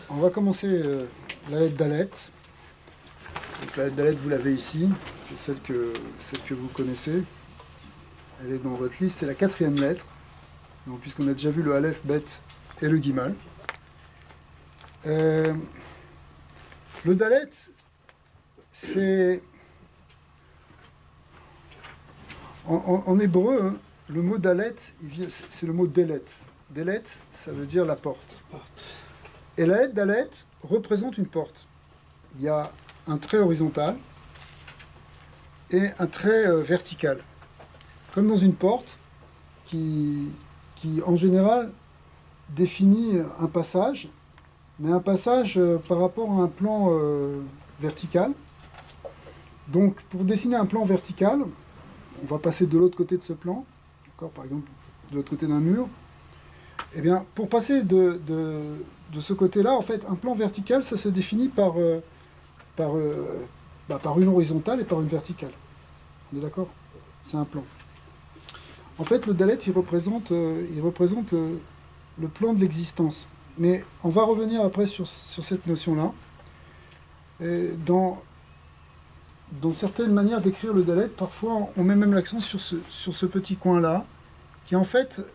On va commencer la lettre Dalet. Donc la lettre Dalet, vous l'avez ici, c'est celle que vous connaissez. Elle est dans votre liste, c'est la 4e lettre. Donc, puisqu'on a déjà vu le Aleph, Bet et le Gimal. Le Dalet, c'est... En hébreu, hein, le mot Dalet, c'est le mot Delet. Delet, ça veut dire la porte. Et la lettre Dalet représente une porte. Il y a un trait horizontal et un trait vertical. Comme dans une porte qui en général définit un passage, mais un passage par rapport à un plan vertical. Donc pour dessiner un plan vertical, on va passer de l'autre côté de ce plan, par exemple de l'autre côté d'un mur. Eh bien, pour passer de ce côté-là, en fait, un plan vertical, ça se définit par une horizontale et par une verticale. On est d'accord? C'est un plan. En fait, le Dalet, il représente le plan de l'existence. Mais on va revenir après sur cette notion-là. Dans certaines manières d'écrire le Dalet, parfois, on met même l'accent sur ce petit coin-là, qui est en fait,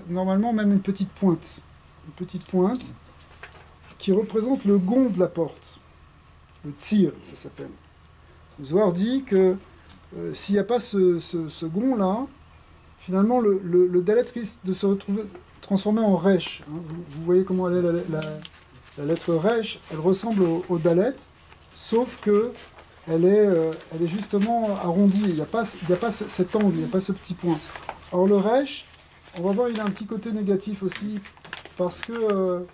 normalement, même une petite pointe. Une petite pointe qui représente le gond de la porte. Le tir, ça s'appelle. Le Zohar dit que s'il n'y a pas ce gond-là, finalement, le Dalet risque de se retrouver transformé en Resh. Hein. Vous voyez comment elle est la lettre Resh, elle ressemble au Dalet, sauf que elle est justement arrondie. Il n'y a pas cet angle, il n'y a pas ce petit point. Or le Resh, on va voir, il a un petit côté négatif aussi, parce que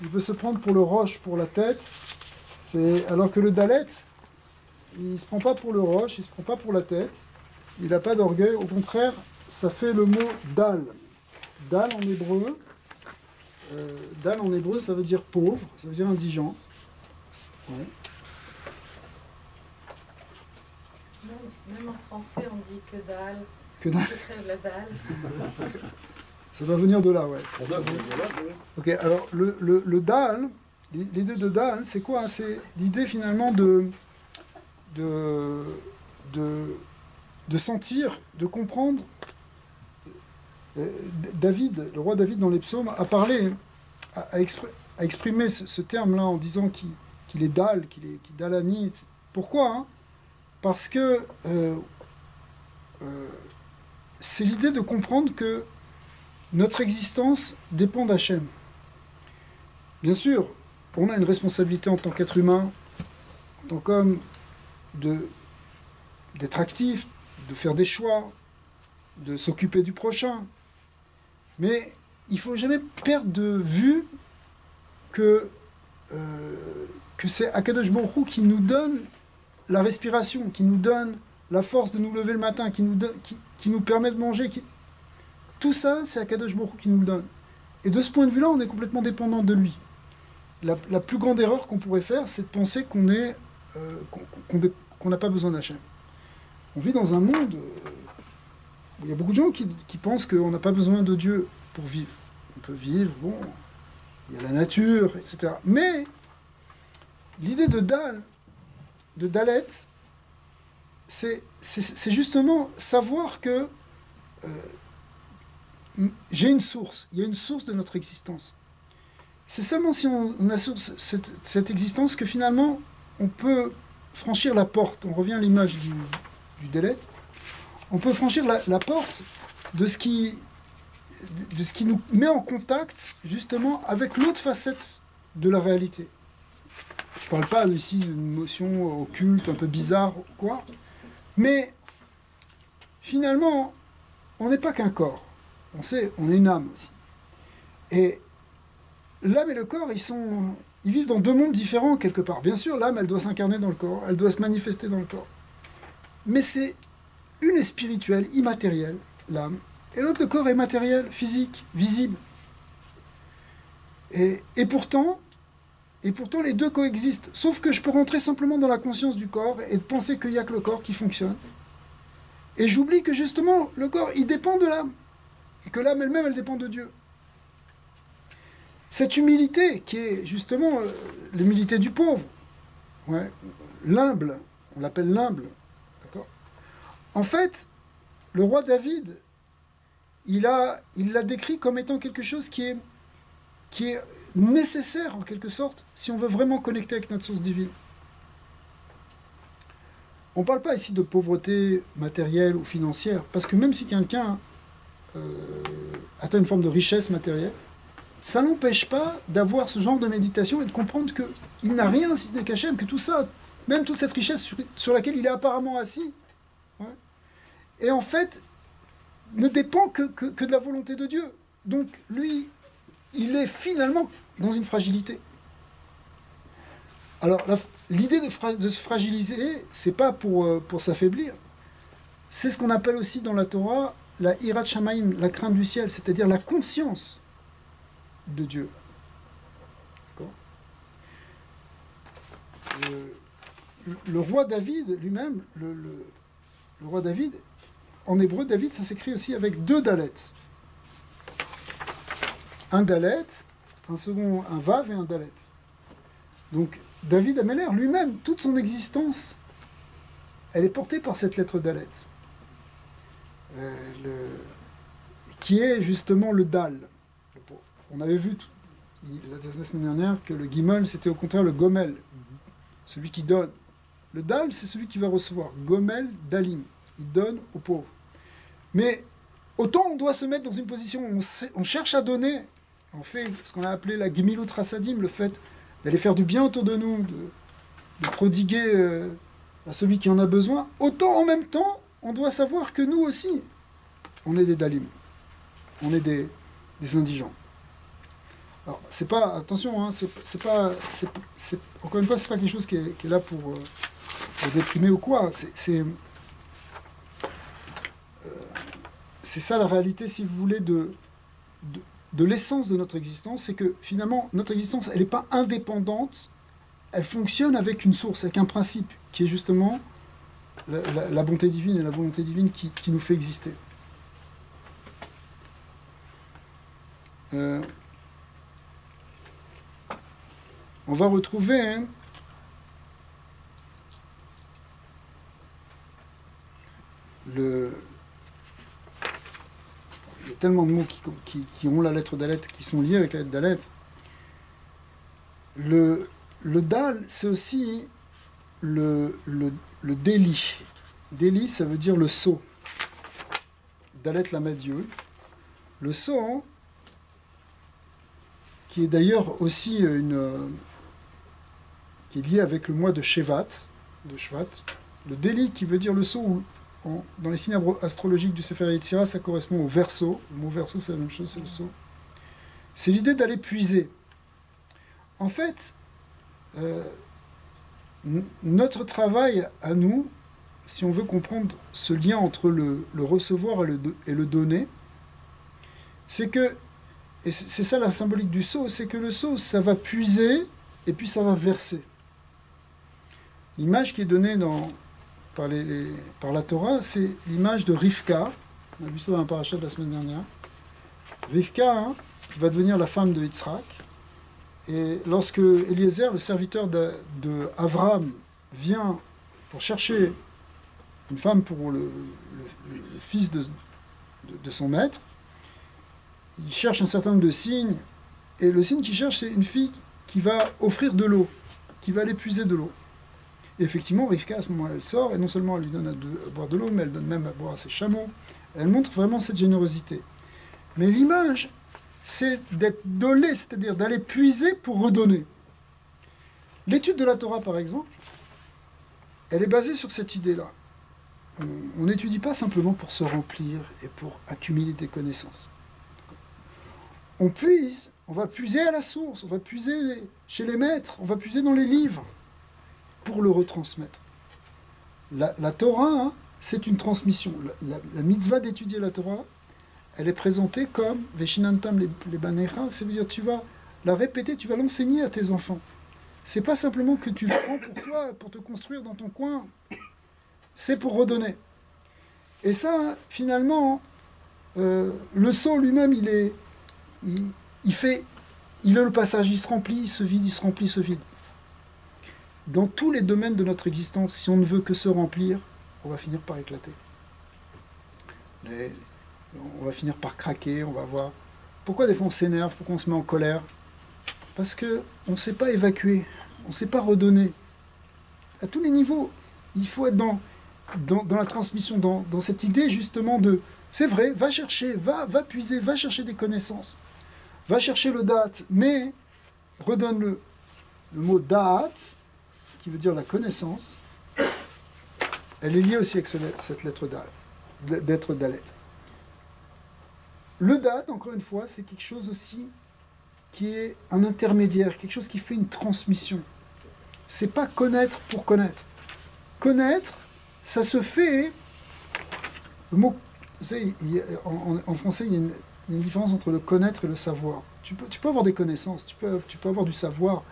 il veut se prendre pour le Roche, pour la tête, alors que le Dalet, il ne se prend pas pour le Roche, il ne se prend pas pour la tête, il n'a pas d'orgueil, au contraire, ça fait le mot Dal. Dal en hébreu, ça veut dire pauvre, ça veut dire indigent. Ouais. Même en français, on dit que dalle. Que dalle. Que crève la dalle. Ça doit venir de là, ouais. Ok, alors le Dal, l'idée de Dal, c'est quoi? C'est l'idée finalement de sentir, de comprendre. David, le roi David dans les psaumes, a parlé, a exprimé ce terme-là en disant qu'il est Dal, qu'il est Dalani. Pourquoi, hein? Parce que c'est l'idée de comprendre que notre existence dépend d'Hachem. Bien sûr, on a une responsabilité en tant qu'être humain, en tant qu'homme, d'être actif, de faire des choix, de s'occuper du prochain. Mais il ne faut jamais perdre de vue que c'est Akadosh Baruch Hu qui nous donne la respiration, qui nous donne la force de nous lever le matin, qui nous permet de manger. Tout ça, c'est Akadosh Baruch Hu qui nous le donne. Et de ce point de vue-là, on est complètement dépendant de lui. La plus grande erreur qu'on pourrait faire, c'est de penser qu'on n'a pas besoin d'Hachem. On vit dans un monde où il y a beaucoup de gens qui pensent qu'on n'a pas besoin de Dieu pour vivre. On peut vivre, bon, il y a la nature, etc. Mais l'idée de Dalet, c'est justement savoir que j'ai une source, il y a une source de notre existence. C'est seulement si on a cette existence que finalement on peut franchir la porte. On revient à l'image du Dalet. On peut franchir la porte de ce qui nous met en contact justement avec l'autre facette de la réalité. Je ne parle pas ici d'une notion occulte, un peu bizarre, quoi. Mais finalement, on n'est pas qu'un corps. On sait, on est une âme aussi. Et l'âme et le corps, ils vivent dans deux mondes différents quelque part. Bien sûr, l'âme, elle doit s'incarner dans le corps, elle doit se manifester dans le corps. Mais c'est une est spirituelle, immatérielle, l'âme, et l'autre, le corps est matériel, physique, visible. Et pourtant, les deux coexistent. Sauf que je peux rentrer simplement dans la conscience du corps et penser qu'il n'y a que le corps qui fonctionne. Et j'oublie que justement, le corps, il dépend de l'âme. Et que l'âme elle-même, elle dépend de Dieu. Cette humilité qui est justement l'humilité du pauvre, ouais, l'humble, on l'appelle l'humble. D'accord ? En fait, le roi David, il l'a décrit comme étant quelque chose qui est nécessaire en quelque sorte si on veut vraiment connecter avec notre source divine. On ne parle pas ici de pauvreté matérielle ou financière, parce que même si quelqu'un atteint une forme de richesse matérielle, ça n'empêche pas d'avoir ce genre de méditation et de comprendre qu'il n'a rien si ce n'est qu'Hachem, que tout ça, même toute cette richesse sur laquelle il est apparemment assis, ouais, et en fait, ne dépend que de la volonté de Dieu. Donc lui, il est finalement dans une fragilité. Alors l'idée de se fragiliser, c'est pas pour s'affaiblir. C'est ce qu'on appelle aussi dans la Torah la hirat shamayim, la crainte du ciel, c'est-à-dire la conscience de Dieu. D'accord ? Le roi David lui-même, le roi David, en hébreu, David, ça s'écrit aussi avec 2 dalets. Un dalet, un second, un vav et un dalet. Donc, David Améler, lui-même, toute son existence, elle est portée par cette lettre dalet. Qui est justement le dal. On avait vu la semaine dernière que le gimel, c'était au contraire le gomel, celui qui donne. Le dal, c'est celui qui va recevoir. Gomel, dalim, il donne aux pauvres. Mais autant on doit se mettre dans une position où on cherche à donner, on fait ce qu'on a appelé la gemilut rasadim, le fait d'aller faire du bien autour de nous, de prodiguer à celui qui en a besoin, autant en même temps, on doit savoir que nous aussi, on est des dalim, on est des indigents. Alors, c'est pas, attention, hein, encore une fois, c'est pas quelque chose qui est là pour déprimer ou quoi. C'est ça la réalité, si vous voulez, de l'essence de notre existence, c'est que finalement, notre existence, elle n'est pas indépendante, elle fonctionne avec une source, avec un principe, qui est justement la bonté divine et la volonté divine qui nous fait exister. On va retrouver il y a tellement de mots qui ont la lettre Dalet, qui sont liés avec la lettre Dalet. Le Dal, c'est aussi le Déli. Déli, ça veut dire le sceau. Dalet Lamed Dieu. Le sceau, hein, qui est d'ailleurs aussi qui est lié avec le mois de Shevat, le Déli qui veut dire le sceau, dans les signes astrologiques du Sefer Yetzirah, ça correspond au verso. Le mot verso, c'est la même chose, c'est le sceau. C'est l'idée d'aller puiser. En fait, notre travail à nous, si on veut comprendre ce lien entre le recevoir et le donner, c'est que, et c'est ça la symbolique du seau, c'est que le seau, ça va puiser et puis ça va verser. L'image qui est donnée par la Torah, c'est l'image de Rivka. On a vu ça dans la paracha de la semaine dernière. Rivka, hein, qui va devenir la femme de Yitzhak. Et lorsque Eliezer, le serviteur de Avram, vient pour chercher une femme pour le fils de son maître, il cherche un certain nombre de signes. Et le signe qu'il cherche, c'est une fille qui va offrir de l'eau, qui va aller puiser de l'eau. Et effectivement, Rivka, à ce moment-là, elle sort, et non seulement elle lui donne à boire de l'eau, mais elle donne même à boire à ses chameaux. Elle montre vraiment cette générosité. Mais l'image, c'est d'être dolé, c'est-à-dire d'aller puiser pour redonner. L'étude de la Torah, par exemple, elle est basée sur cette idée-là. On n'étudie pas simplement pour se remplir et pour accumuler des connaissances. On puise, on va puiser à la source, on va puiser chez les maîtres, on va puiser dans les livres, pour le retransmettre. La Torah, hein, c'est une transmission. La mitzvah d'étudier la Torah, elle est présentée comme Veshinantam les Banecha, ça veut dire tu vas la répéter, tu vas l'enseigner à tes enfants. C'est pas simplement que tu le prends pour toi, pour te construire dans ton coin, c'est pour redonner. Et ça, finalement, le sceau lui-même, il fait il est le passage, il se remplit, il se vide, il se remplit, il se vide. Dans tous les domaines de notre existence, si on ne veut que se remplir, on va finir par éclater. On va finir par craquer, on va voir. Pourquoi des fois on s'énerve, pourquoi on se met en colère? Parce qu'on ne sait pas évacuer, on ne sait pas redonner. À tous les niveaux, il faut être dans la transmission, dans cette idée justement de, c'est vrai, va chercher, va puiser, va chercher des connaissances, va chercher le date, mais redonne-le. Le mot date, qui veut dire la connaissance, elle est liée aussi avec cette lettre date, d'être dalet. Le date, encore une fois, c'est quelque chose aussi qui est un intermédiaire, quelque chose qui fait une transmission. C'est pas connaître pour connaître. Connaître, ça se fait. Le mot, vous savez, en français, il y a une différence entre le connaître et le savoir. Tu peux avoir des connaissances, tu peux avoir du savoir,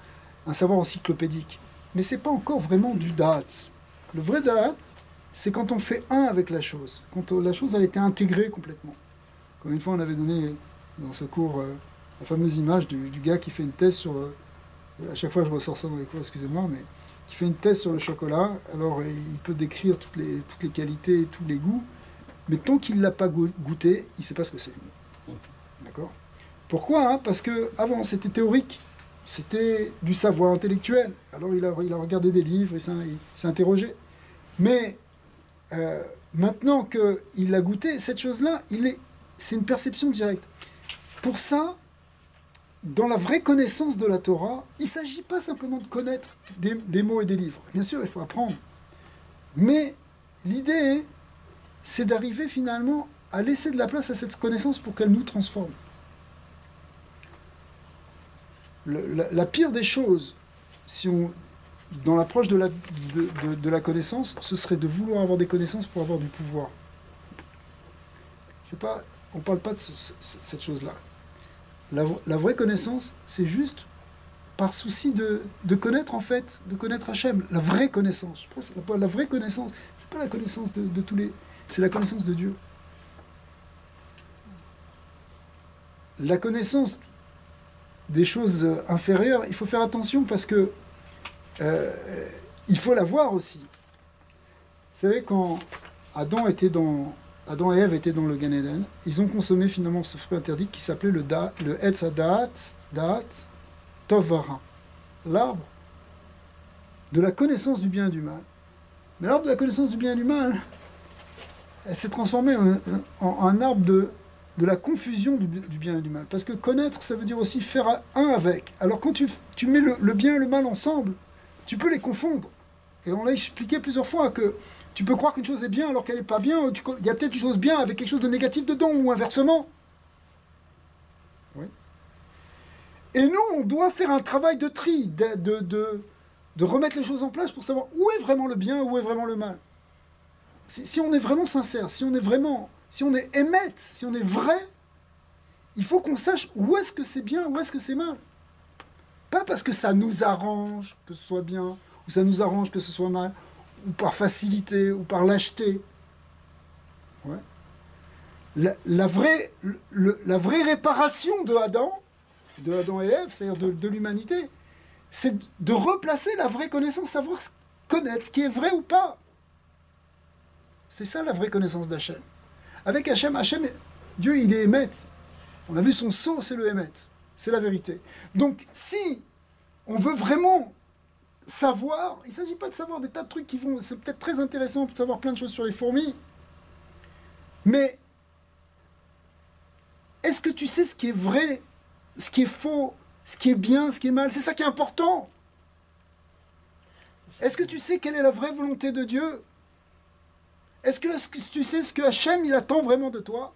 un savoir encyclopédique, mais c'est pas encore vraiment du date. Le vrai date, c'est quand on fait un avec la chose, quand la chose a été intégrée complètement. Comme une fois, on avait donné dans ce cours la fameuse image du gars qui fait une thèse sur... à chaque fois, je ressors ça dans les cours, excusez-moi, mais qui fait une thèse sur le chocolat. Alors, il peut décrire toutes les qualités et tous les goûts, mais tant qu'il ne l'a pas goûté, il ne sait pas ce que c'est. D'accord? Pourquoi, hein? Parce qu'avant, c'était théorique. C'était du savoir intellectuel. Alors, il a regardé des livres, il s'est interrogé. Mais maintenant qu'il l'a goûté, cette chose-là, c'est une perception directe. Pour ça, dans la vraie connaissance de la Torah, il ne s'agit pas simplement de connaître des mots et des livres. Bien sûr, il faut apprendre. Mais l'idée, c'est d'arriver finalement à laisser de la place à cette connaissance pour qu'elle nous transforme. La pire des choses, dans l'approche de la connaissance, ce serait de vouloir avoir des connaissances pour avoir du pouvoir. On ne parle pas de cette chose-là. La vraie connaissance, c'est juste par souci de connaître, en fait, de connaître Hachem. La vraie connaissance. La vraie connaissance, c'est pas la connaissance de tous les... C'est la connaissance de Dieu. La connaissance des choses inférieures, il faut faire attention parce que il faut la voir aussi. Vous savez, quand Adam et Ève étaient dans le Gan Eden, ils ont consommé finalement ce fruit interdit qui s'appelait le Etz Hadaat, Tov Vara, l'arbre de la connaissance du bien et du mal. Mais l'arbre de la connaissance du bien et du mal, elle s'est transformée en un arbre de la confusion du bien et du mal. Parce que connaître, ça veut dire aussi faire un avec. Alors quand tu mets le bien et le mal ensemble, tu peux les confondre. Et on l'a expliqué plusieurs fois que tu peux croire qu'une chose est bien alors qu'elle n'est pas bien. Il y a peut-être une chose bien avec quelque chose de négatif dedans, ou inversement. Oui. Et nous, on doit faire un travail de tri, de remettre les choses en place pour savoir où est vraiment le bien, où est vraiment le mal. Si on est vraiment sincère, si on est émette, si on est vrai, il faut qu'on sache où est-ce que c'est bien, où est-ce que c'est mal. Pas parce que ça nous arrange que ce soit bien, ou ça nous arrange que ce soit mal, ou par facilité, ou par lâcheté. Ouais. La vraie réparation de Adam et Ève, c'est-à-dire de l'humanité, c'est de replacer la vraie connaissance, savoir connaître ce qui est vrai ou pas. C'est ça la vraie connaissance d'Hachem. Avec Hachem, Dieu il est Émet. On a vu son sceau, c'est le Émet. C'est la vérité. Donc si on veut vraiment savoir, il ne s'agit pas de savoir des tas de trucs c'est peut-être très intéressant de savoir plein de choses sur les fourmis, mais est-ce que tu sais ce qui est vrai, ce qui est faux, ce qui est bien, ce qui est mal? C'est ça qui est important. Est-ce que tu sais quelle est la vraie volonté de Dieu? Est-ce que tu sais ce que Hachem il attend vraiment de toi?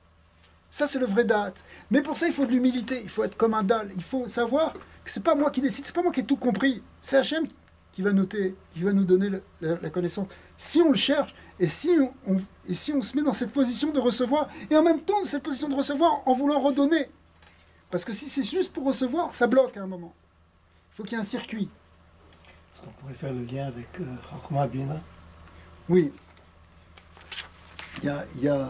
Ça c'est le vrai date. Mais pour ça il faut de l'humilité, il faut être comme un dalle, il faut savoir que c'est pas moi qui décide, c'est pas moi qui ai tout compris, c'est Hachem qui va noter, qui va nous donner la connaissance. Si on le cherche et si on se met dans cette position de recevoir et en même temps dans cette position de recevoir en voulant redonner, parce que si c'est juste pour recevoir, ça bloque à un moment. Il faut qu'il y ait un circuit. On pourrait faire le lien avec Chokma Bina. Oui. Il y a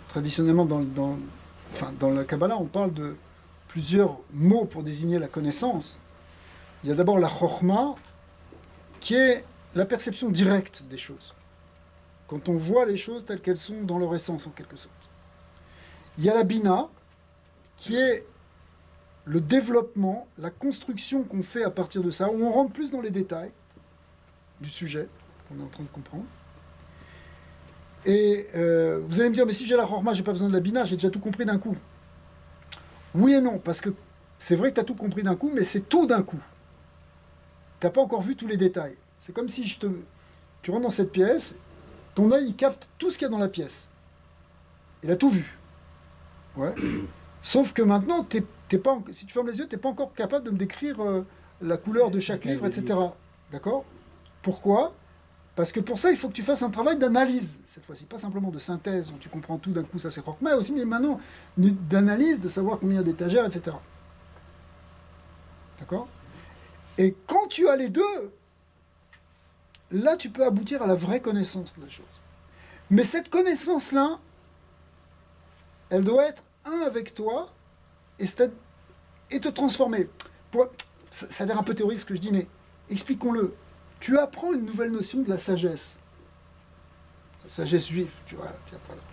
traditionnellement dans la Kabbalah, on parle de plusieurs mots pour désigner la connaissance. Il y a d'abord la chokhma, qui est la perception directe des choses. Quand on voit les choses telles qu'elles sont dans leur essence, en quelque sorte. Il y a la bina, qui est le développement, la construction qu'on fait à partir de ça, où on rentre plus dans les détails du sujet qu'on est en train de comprendre. Et vous allez me dire, mais si j'ai la chokhma, j'ai pas besoin de la bina, j'ai déjà tout compris d'un coup. Oui et non, parce que c'est vrai que tu as tout compris d'un coup, mais c'est tout d'un coup. Tu n'as pas encore vu tous les détails. C'est comme si tu rentres dans cette pièce, ton œil il capte tout ce qu'il y a dans la pièce. Il a tout vu. Ouais. Sauf que maintenant, si tu fermes les yeux, tu n'es pas encore capable de me décrire la couleur de chaque livre, etc. D'accord? Pourquoi? Parce que pour ça, il faut que tu fasses un travail d'analyse, cette fois-ci. Pas simplement de synthèse, où tu comprends tout d'un coup, ça c'est chokhma, mais aussi mais maintenant d'analyse, de savoir combien il y a d'étagères, etc. D'accord? Et quand tu as les deux, là, tu peux aboutir à la vraie connaissance de la chose. Mais cette connaissance-là, elle doit être un avec toi et te transformer. Ça a l'air un peu théorique ce que je dis, mais expliquons-le. Tu apprends une nouvelle notion de la sagesse. La sagesse juive, tu vois.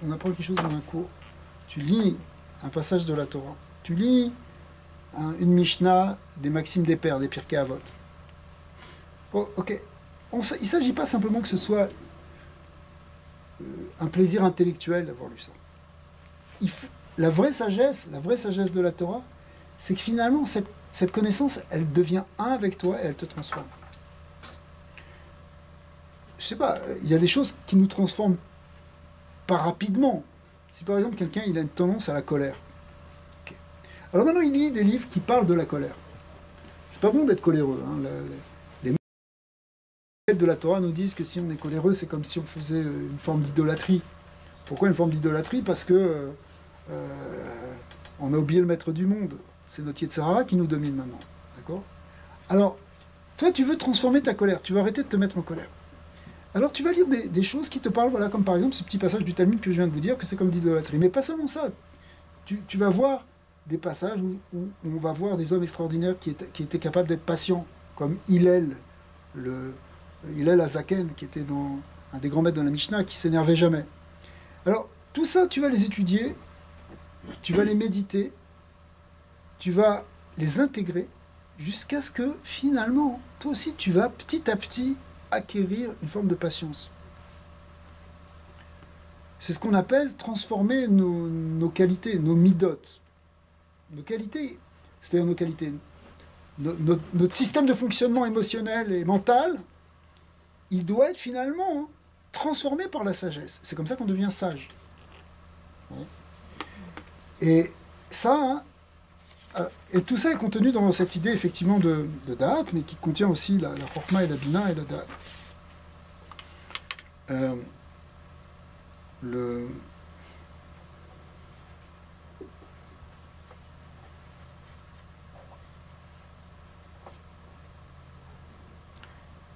On apprend quelque chose dans un cours. Tu lis un passage de la Torah. Tu lis une Mishnah des Maximes des Pères, des Pirkei Avot. Oh, ok. Il ne s'agit pas simplement que ce soit un plaisir intellectuel d'avoir lu ça. La vraie sagesse de la Torah, c'est que finalement, cette connaissance, elle devient un avec toi et elle te transforme. Je sais pas, il y a des choses qui nous transforment pas rapidement. Si par exemple quelqu'un il a une tendance à la colère. Okay. Alors maintenant il lit des livres qui parlent de la colère. C'est pas bon d'être coléreux. Hein. Les maîtres de la Torah nous disent que si on est coléreux, c'est comme si on faisait une forme d'idolâtrie. Pourquoi une forme d'idolâtrie? Parce que on a oublié le maître du monde. C'est notre Yetzirah qui nous domine maintenant. D'accord? Alors, toi tu veux transformer ta colère, tu veux arrêter de te mettre en colère. Alors tu vas lire des choses qui te parlent, voilà, comme par exemple ce petit passage du Talmud que je viens de vous dire, que c'est comme d'idolâtrie. Mais pas seulement ça. Tu vas voir des passages où on va voir des hommes extraordinaires qui étaient capables d'être patients, comme Hillel Hazaken, qui était un des grands maîtres de la Mishnah, qui s'énervait jamais. Alors, tout ça, tu vas les étudier, tu vas les méditer, tu vas les intégrer, jusqu'à ce que, finalement, toi aussi, tu vas petit à petit acquérir une forme de patience. C'est ce qu'on appelle transformer nos qualités, nos midotes. Nos qualités, c'est-à-dire nos qualités, notre système de fonctionnement émotionnel et mental, il doit être finalement transformé par la sagesse. C'est comme ça qu'on devient sage. Et ça, et tout ça est contenu dans cette idée effectivement de Da'at, mais qui contient aussi la Chokhma et la Bina et la Da'at.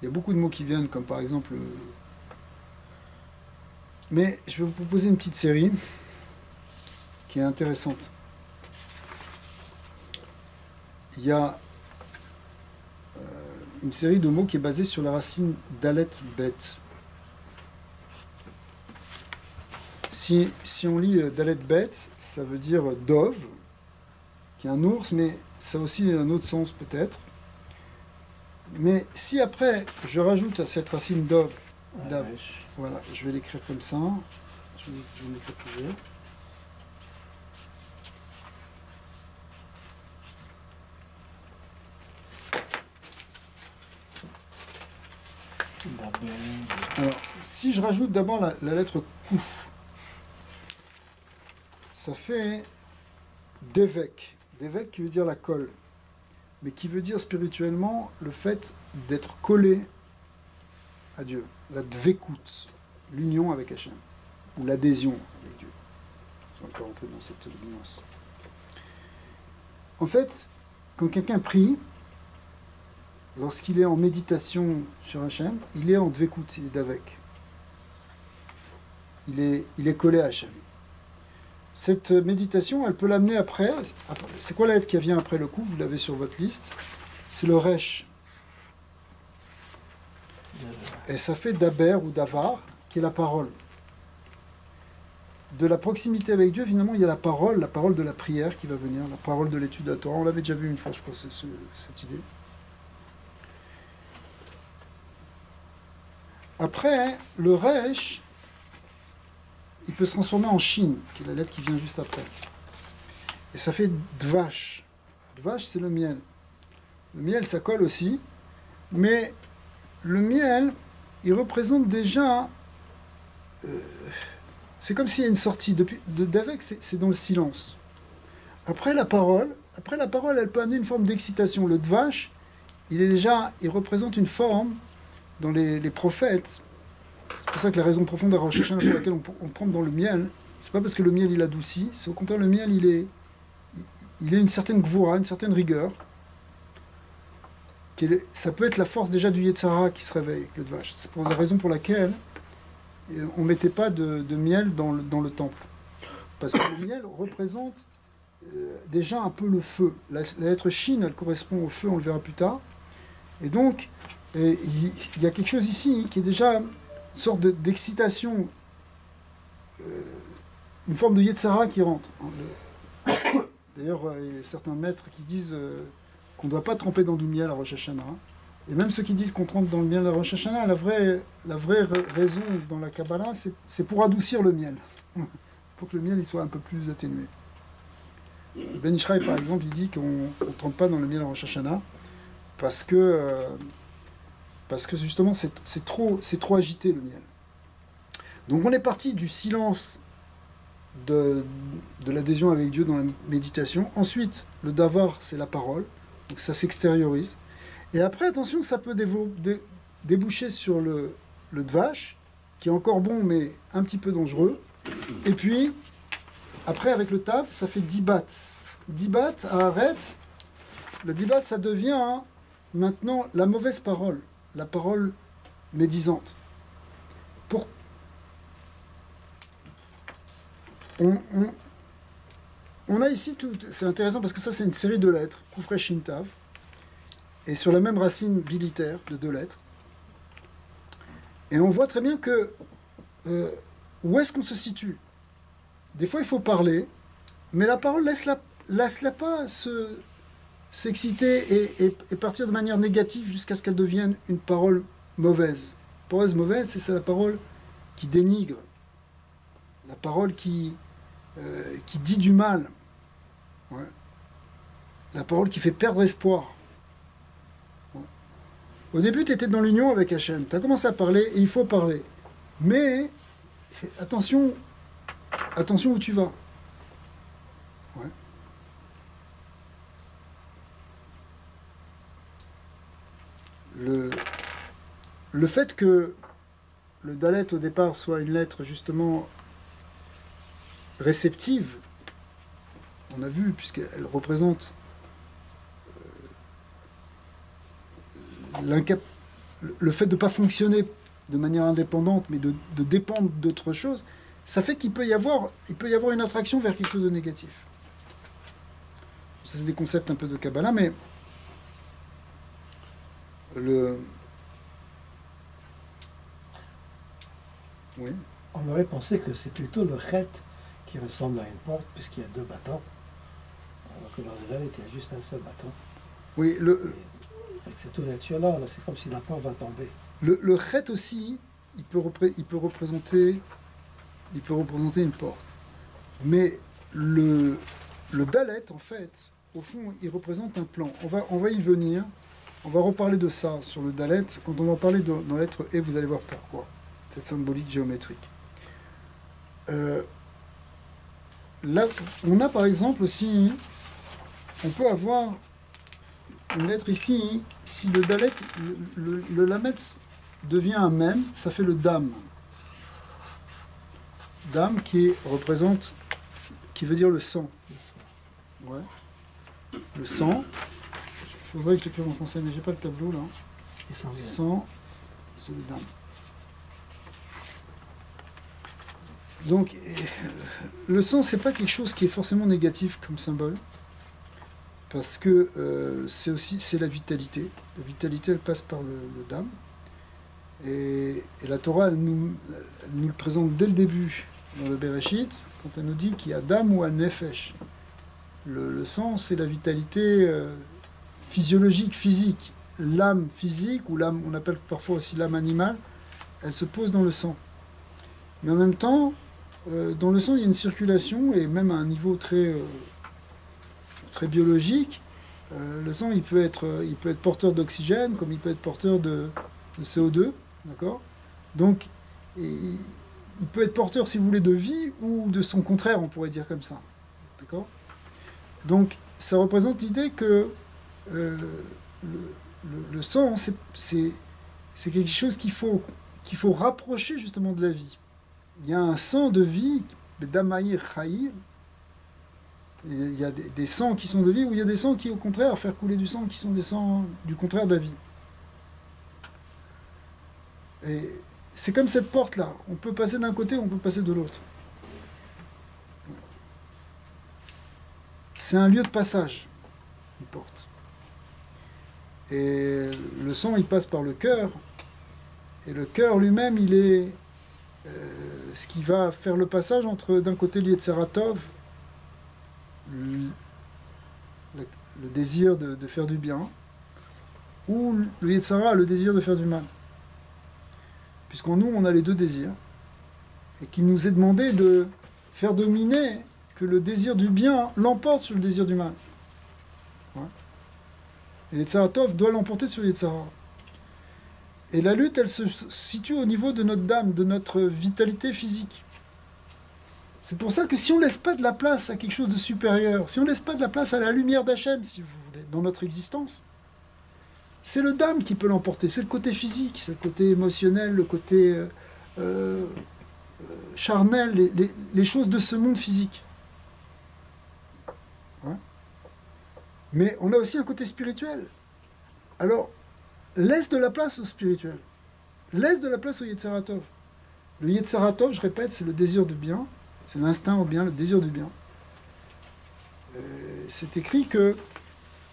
Il y a beaucoup de mots qui viennent, comme par exemple... Mais je vais vous proposer une petite série qui est intéressante. Il y a une série de mots qui est basée sur la racine dalet bet. Si on lit dalet bet, ça veut dire dove, qui est un ours, mais ça a aussi un autre sens peut-être. Mais si après je rajoute à cette racine dove, voilà, je vais l'écrire comme ça. Je vais l'écrire toujours. Alors, si je rajoute d'abord la lettre kouf, ça fait d'évêque. D'évêque qui veut dire la colle, mais qui veut dire spirituellement le fait d'être collé à Dieu. La dvekut, l'union avec Hachem, ou l'adhésion avec Dieu. On va rentrer dans cette nuance. En fait, quand quelqu'un prie, lorsqu'il est en méditation sur Hachem, il est en dvekut, il est d'avek. Il est collé à Hachem. cette méditation, elle peut l'amener après. C'est quoi la lettre qui vient après le coup? Vous l'avez sur votre liste. C'est le resh. Et ça fait daber ou davar, qui est la parole. De la proximité avec Dieu, finalement, il y a la parole de la prière qui va venir, la parole de l'étude de la Torah. On l'avait déjà vu une fois, je crois, cette idée. Après, le resh, il peut se transformer en shin, qui est la lettre qui vient juste après. Et ça fait dvash. Dvash, c'est le miel. Le miel, ça colle aussi, mais le miel, il représente déjà... c'est comme s'il y a une sortie. D'avec, c'est dans le silence. Après la parole, elle peut amener une forme d'excitation. Le dvash, il représente une forme dans les prophètes. C'est pour ça que la raison profonde à Rosh Hashanah pour laquelle on trempe dans le miel, c'est pas parce que le miel il adoucit, c'est au contraire le miel il est une certaine gvoura, une certaine rigueur. Ça peut être la force déjà du Yetzara qui se réveille avec le dvash. C'est pour la raison pour laquelle on ne mettait pas de miel dans le temple. Parce que le miel représente déjà un peu le feu. La lettre Shin, elle correspond au feu, on le verra plus tard. Et donc, il y a quelque chose ici qui est déjà une sorte d'excitation, une forme de Yetzara qui rentre. D'ailleurs, il y a certains maîtres qui disent qu'on ne doit pas tremper dans du miel à Rosh Hashanah. Et même ceux qui disent qu'on trempe dans le miel à Rosh Hashanah, la vraie raison dans la Kabbalah, c'est pour adoucir le miel. Pour que le miel il soit un peu plus atténué. Ben Ishraï, par exemple, il dit qu'on ne trempe pas dans le miel à Rosh Hashanah parce que justement, c'est trop agité, le miel. Donc on est parti du silence de l'adhésion avec Dieu dans la méditation. Ensuite, le davar, c'est la parole. Donc ça s'extériorise. Et après, attention, ça peut déboucher sur le dvash, qui est encore bon, mais un petit peu dangereux. Et puis, après, avec le tav, ça fait dibat. Dibat, à Haaretz, le dibat, ça devient maintenant la mauvaise parole, la parole médisante. On a ici tout... C'est intéressant parce que ça, c'est une série de lettres, Koufre Shin Tav, et sur la même racine bilitaire de 2 lettres. Et on voit très bien que où est-ce qu'on se situe? Des fois, il faut parler, mais la parole laisse-la pas s'exciter et partir de manière négative jusqu'à ce qu'elle devienne une parole mauvaise. La parole mauvaise, c'est la parole qui dénigre, la parole qui dit du mal, ouais. La parole qui fait perdre espoir. Ouais. Au début, tu étais dans l'union avec Hachem, tu as commencé à parler, et il faut parler. Mais, attention où tu vas. Ouais. Le fait que le Dalet, au départ, soit une lettre, justement, réceptive, on a vu, puisqu'elle représente le fait de ne pas fonctionner de manière indépendante, mais de dépendre d'autre chose, ça fait qu'il peut y avoir une attraction vers quelque chose de négatif. Ça, c'est des concepts un peu de Kabbalah, mais oui. On aurait pensé que c'est plutôt le chet qui ressemble à une porte, puisqu'il y a 2 battants. Alors que dans le Dalet, il y a juste un seul battant. Oui, Avec cette ouverture-là, c'est comme si la porte va tomber. Le chet aussi, il peut représenter une porte. Mais le Dalet, en fait, au fond, il représente un plan. On va y venir. On va reparler de ça sur le Dalet. Quand on va parler dans la lettre E, vous allez voir pourquoi. Cette symbolique géométrique. Là, on a par exemple aussi, on peut avoir une lettre ici, si le Dalet, le Lamet devient un Mem, ça fait le Dam. Dam qui veut dire le sang. Ouais. Le sang. Il faudrait que je l'écrive en français, mais j'ai pas le tableau là. Sang, c'est le Dam. Donc, le sang, c'est pas quelque chose qui est forcément négatif comme symbole, parce que c'est la vitalité. La vitalité, elle passe par le dam. Et la Torah, elle nous le présente dès le début dans le Bereshit, quand elle nous dit qu'il y a dam ou un nefesh. Le sang, c'est la vitalité physiologique, physique. L'âme physique, ou l'âme, on appelle parfois aussi l'âme animale, elle se pose dans le sang. Mais en même temps, dans le sang, il y a une circulation, et même à un niveau très biologique, le sang, il peut être porteur d'oxygène, comme il peut être porteur de CO2, d'accord? Donc, il peut être porteur, si vous voulez, de vie, ou de son contraire, on pourrait dire comme ça, d'accord? Donc, ça représente l'idée que le sang, c'est quelque chose qu'il faut rapprocher justement de la vie. Il y a un sang de vie, Damaïr Chayir. Il y a des sangs qui sont de vie, ou il y a des sangs qui, au contraire, faire couler du sang, qui sont des sangs du contraire de la vie. Et c'est comme cette porte-là. On peut passer d'un côté, on peut passer de l'autre. C'est un lieu de passage, une porte. Et le sang, il passe par le cœur. Et le cœur lui-même, il est ce qui va faire le passage entre, d'un côté, l'Yetzeratov, le désir de faire du bien, ou le Yetzara, le désir de faire du mal. Puisqu'en nous, on a les deux désirs. Et qu'il nous est demandé de faire dominer que le désir du bien l'emporte sur le désir du mal. Ouais. Et Yetzaratov doit l'emporter sur le Yetzara. Et la lutte, elle se situe au niveau de notre dame, de notre vitalité physique. C'est pour ça que si on ne laisse pas de la place à quelque chose de supérieur, si on ne laisse pas de la place à la lumière d'Hachem, si vous voulez, dans notre existence, c'est le dame qui peut l'emporter. C'est le côté physique, c'est le côté émotionnel, le côté charnel, les choses de ce monde physique. Ouais. Mais on a aussi un côté spirituel. Alors, laisse de la place au spirituel. Laisse de la place au Yetzaratov. Le Yetzaratov, je répète, c'est le désir du bien. C'est l'instinct au bien, le désir du bien. C'est écrit que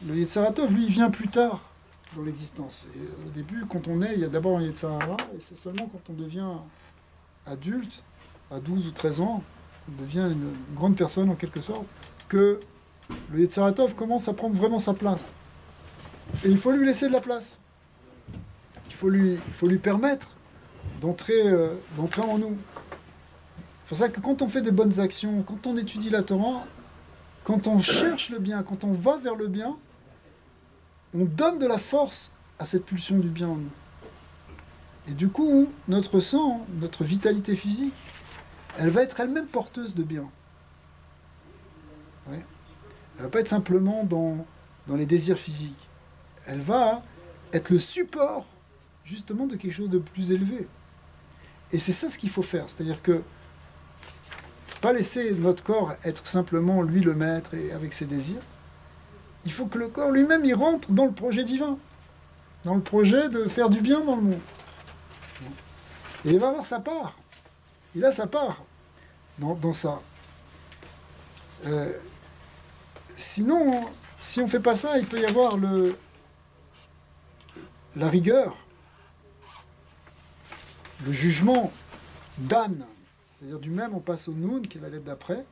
le Yetzaratov, lui, il vient plus tard dans l'existence. Et au début, quand on est, il y a d'abord un Yetzarara, et c'est seulement quand on devient adulte, à 12 ou 13 ans, on devient une grande personne en quelque sorte, que le Yetzaratov commence à prendre vraiment sa place. Et il faut lui laisser de la place. Il faut lui permettre d'entrer en nous. C'est pour ça que quand on fait des bonnes actions, quand on étudie la Torah, quand on cherche le bien, quand on va vers le bien, on donne de la force à cette pulsion du bien en nous. Et du coup, notre sang, notre vitalité physique, elle va être elle-même porteuse de bien. Ouais. Elle ne va pas être simplement dans les désirs physiques. Elle va être le support justement de quelque chose de plus élevé. Et c'est ça ce qu'il faut faire. C'est-à-dire que pas laisser notre corps être simplement lui le maître et avec ses désirs. Il faut que le corps lui-même il rentre dans le projet divin, dans le projet de faire du bien dans le monde. Et il va avoir sa part. Il a sa part dans ça. Sinon, si on ne fait pas ça, il peut y avoir la rigueur, le jugement d'âne. C'est-à-dire du même, on passe au noun, qui est la lettre d'après,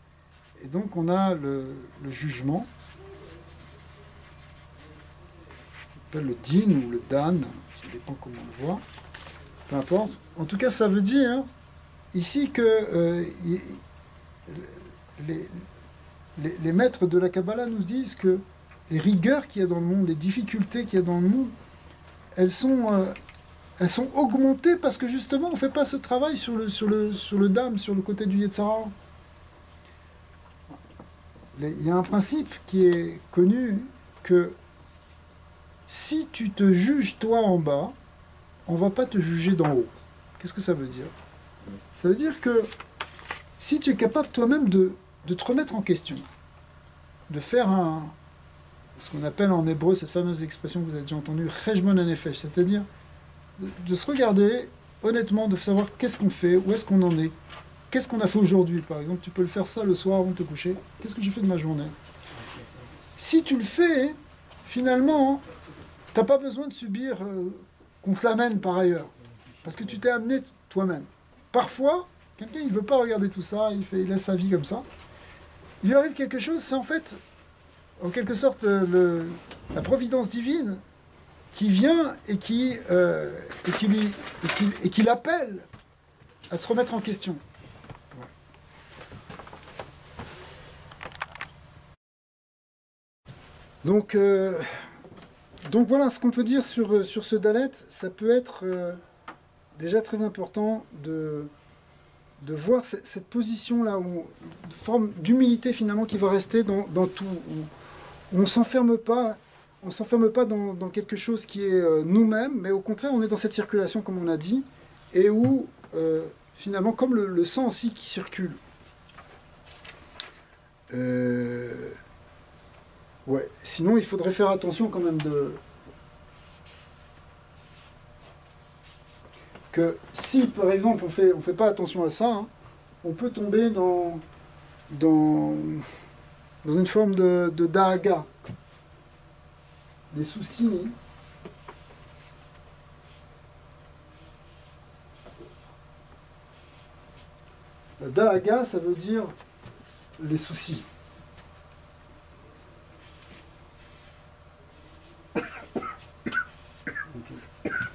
et donc on a le jugement, on appelle le din ou le dan, ça dépend comment on le voit, peu importe. En tout cas, ça veut dire ici que les maîtres de la Kabbalah nous disent que les rigueurs qu'il y a dans le monde, les difficultés qu'il y a dans le monde, elles sont augmentées parce que justement on ne fait pas ce travail sur le dam, sur le côté du Yetzara. Il y a un principe qui est connu que si tu te juges toi en bas, on ne va pas te juger d'en haut. Qu'est-ce que ça veut dire? Ça veut dire que si tu es capable toi-même de te remettre en question, de faire ce qu'on appelle en hébreu, cette fameuse expression que vous avez déjà entendue, Cheshbon HaNefesh, c'est-à-dire de se regarder honnêtement, de savoir qu'est-ce qu'on fait, où est-ce qu'on en est, qu'est-ce qu'on a fait aujourd'hui, par exemple? Tu peux le faire ça le soir avant de te coucher. Qu'est-ce que j'ai fait de ma journée? Si tu le fais, finalement, tu n'as pas besoin de subir qu'on te l'amène par ailleurs. Parce que tu t'es amené toi-même. Parfois, quelqu'un il ne veut pas regarder tout ça, il laisse sa vie comme ça. Il lui arrive quelque chose, c'est en fait, en quelque sorte, la providence divine qui vient et qui l'appelle à se remettre en question. Donc voilà ce qu'on peut dire sur ce Dalet. Ça peut être déjà très important de voir cette position-là, une forme d'humilité finalement qui va rester dans tout. On ne s'enferme pas dans quelque chose qui est nous-mêmes, mais au contraire on est dans cette circulation comme on a dit, et où finalement comme le sang aussi qui circule. Ouais. Sinon, il faudrait faire attention quand même que si, par exemple, on fait pas attention à ça, hein, on peut tomber dans une forme de dahaga. Les soucis. La dahaga, ça veut dire les soucis.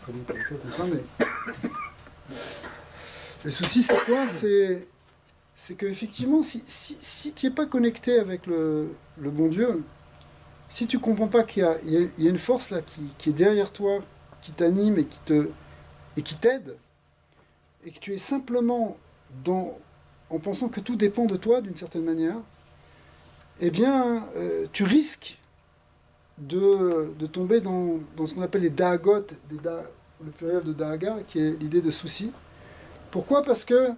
Comme ça, mais les soucis, c'est quoi? C'est qu'effectivement, si tu n'es pas connecté avec le bon Dieu, si tu ne comprends pas qu'il y a une force là qui est derrière toi, qui t'anime et qui t'aide, et que tu es simplement en pensant que tout dépend de toi d'une certaine manière, eh bien, tu risques de tomber dans ce qu'on appelle les dahagot, le pluriel de dahaga, qui est l'idée de souci. Pourquoi? Parce que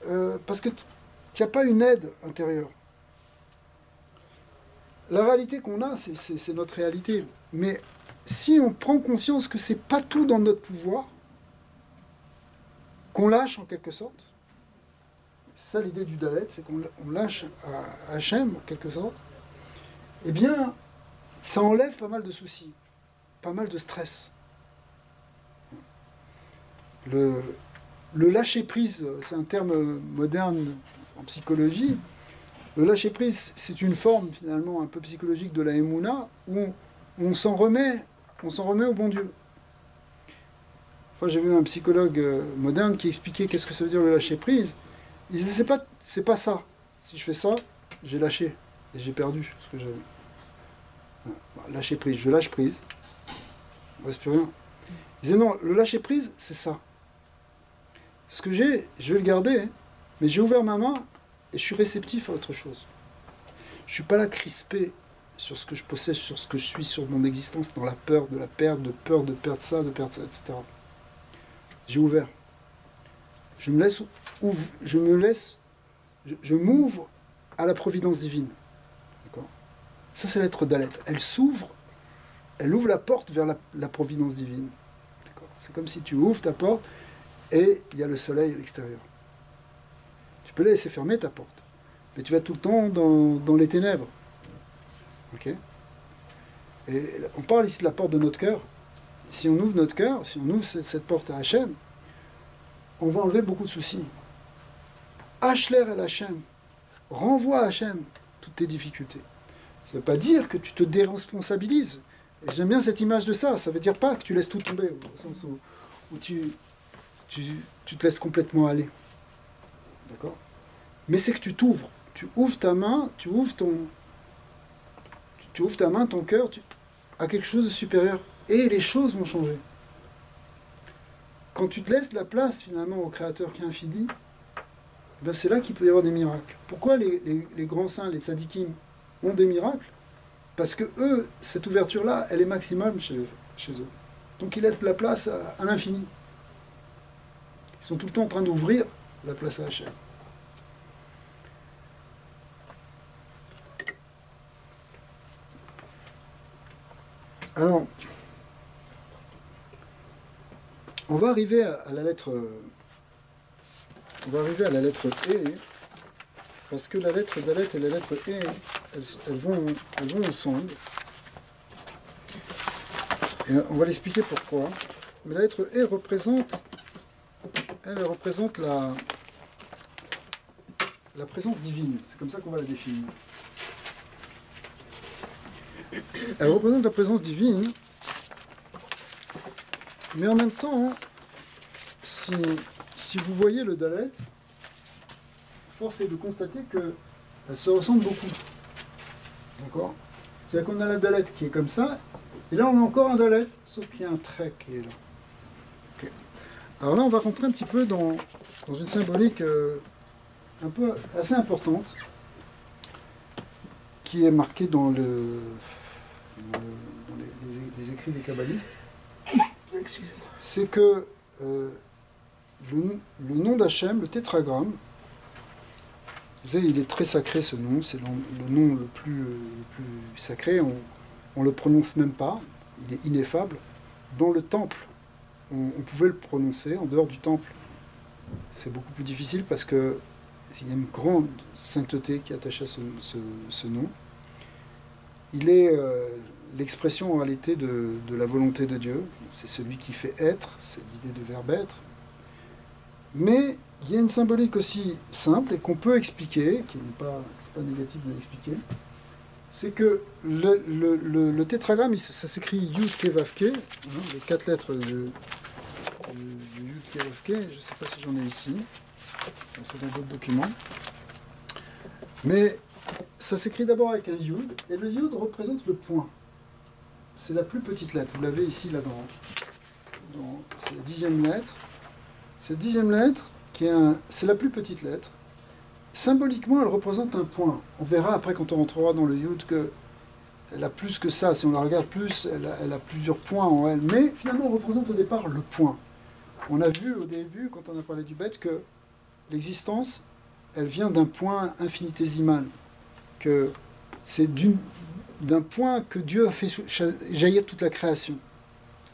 tu n'as pas une aide intérieure. La réalité qu'on a, c'est notre réalité. Mais si on prend conscience que c'est pas tout dans notre pouvoir, qu'on lâche en quelque sorte, c'est ça l'idée du Dalet, c'est qu'on lâche à Hachem en quelque sorte, eh bien, ça enlève pas mal de soucis, pas mal de stress. Le lâcher-prise, c'est un terme moderne en psychologie. Le lâcher-prise, c'est une forme finalement un peu psychologique de la Emouna, où on s'en remet au bon Dieu. Enfin, j'ai vu un psychologue moderne qui expliquait qu'est-ce que ça veut dire le lâcher-prise. Il disait, c'est pas ça. Si je fais ça, j'ai lâché et j'ai perdu ce que j'avais. Lâcher prise, je lâche prise, il ne reste plus rien. Il disait non, le lâcher prise, c'est ça. Ce que j'ai, je vais le garder, hein, mais j'ai ouvert ma main et je suis réceptif à autre chose. Je ne suis pas là crispé sur ce que je possède, sur ce que je suis, sur mon existence, dans la peur de la perte, de peur de perdre ça, etc. J'ai ouvert. Je m'ouvre à la providence divine. D'accord ? Ça, c'est l'être Dalet. Elle ouvre la porte vers la providence divine. D'accord ? C'est comme si tu ouvres ta porte et il y a le soleil à l'extérieur. Tu peux la laisser fermer ta porte, mais tu vas tout le temps dans les ténèbres. Ok ? Et on parle ici de la porte de notre cœur. Si on ouvre notre cœur, si on ouvre cette porte à Hachem, on va enlever beaucoup de soucis. Hachler el Hachem, renvoie à Hachem toutes tes difficultés. Ça ne veut pas dire que tu te déresponsabilises. Et j'aime bien cette image de ça. Ça ne veut dire pas que tu laisses tout tomber, au sens où tu te laisses complètement aller. D'accord ? Mais c'est que tu t'ouvres. Tu ouvres ta main, tu ouvres ta main, ton cœur, à quelque chose de supérieur. Et les choses vont changer. Quand tu te laisses de la place, finalement, au Créateur qui est infini, ben c'est là qu'il peut y avoir des miracles. Pourquoi les grands saints, les tzadikim, ont des miracles? Parce que eux, cette ouverture-là, elle est maximum chez eux. Donc ils laissent de la place à l'infini. Ils sont tout le temps en train d'ouvrir la place à Hachem. Alors, on va arriver à la lettre on va arriver à la lettre E, parce que la lettre Dalet et la lettre E, elles vont ensemble. Et on va l'expliquer pourquoi. Mais la lettre E représente la présence divine. C'est comme ça qu'on va la définir. Elle représente la présence divine, mais en même temps, si vous voyez le Dalet, force est de constater qu'elle se ressemble beaucoup. D'accord? C'est-à-dire qu'on a la Dalet qui est comme ça, et là on a encore un Dalet, sauf qu'il y a un trait qui est là. Okay. Alors là on va rentrer un petit peu dans une symbolique un peu assez importante, qui est marquée dans les écrits des kabbalistes. C'est que le nom d'Hachem, le tétragramme, vous savez, il est très sacré ce nom, c'est le nom le plus sacré, on le prononce même pas, il est ineffable. Dans le temple, on pouvait le prononcer, en dehors du temple, c'est beaucoup plus difficile parce que il y a une grande sainteté qui est attachée à ce nom. Il est l'expression en réalité de la volonté de Dieu, c'est celui qui fait être, c'est l'idée de verbe être. Mais il y a une symbolique aussi simple et qu'on peut expliquer, qui n'est pas négatif de l'expliquer, c'est que le tétragramme, ça s'écrit Yud Ke Vav Ke, les 4 lettres du Yud Ke Vav Ke, je ne sais pas si j'en ai ici, c'est dans d'autres documents. Mais ça s'écrit d'abord avec un Yud, et le Yud représente le point. C'est la plus petite lettre, vous l'avez ici, là, c'est la 10e lettre. Cette 10e lettre, c'est la plus petite lettre. Symboliquement, elle représente un point. On verra après, quand on rentrera dans le Yud, qu'elle a plus que ça. Si on la regarde plus, elle a plusieurs points en elle. Mais finalement, elle représente au départ le point. On a vu au début, quand on a parlé du bête, que l'existence, elle vient d'un point infinitésimal. Que c'est d'un point que Dieu a fait jaillir toute la création.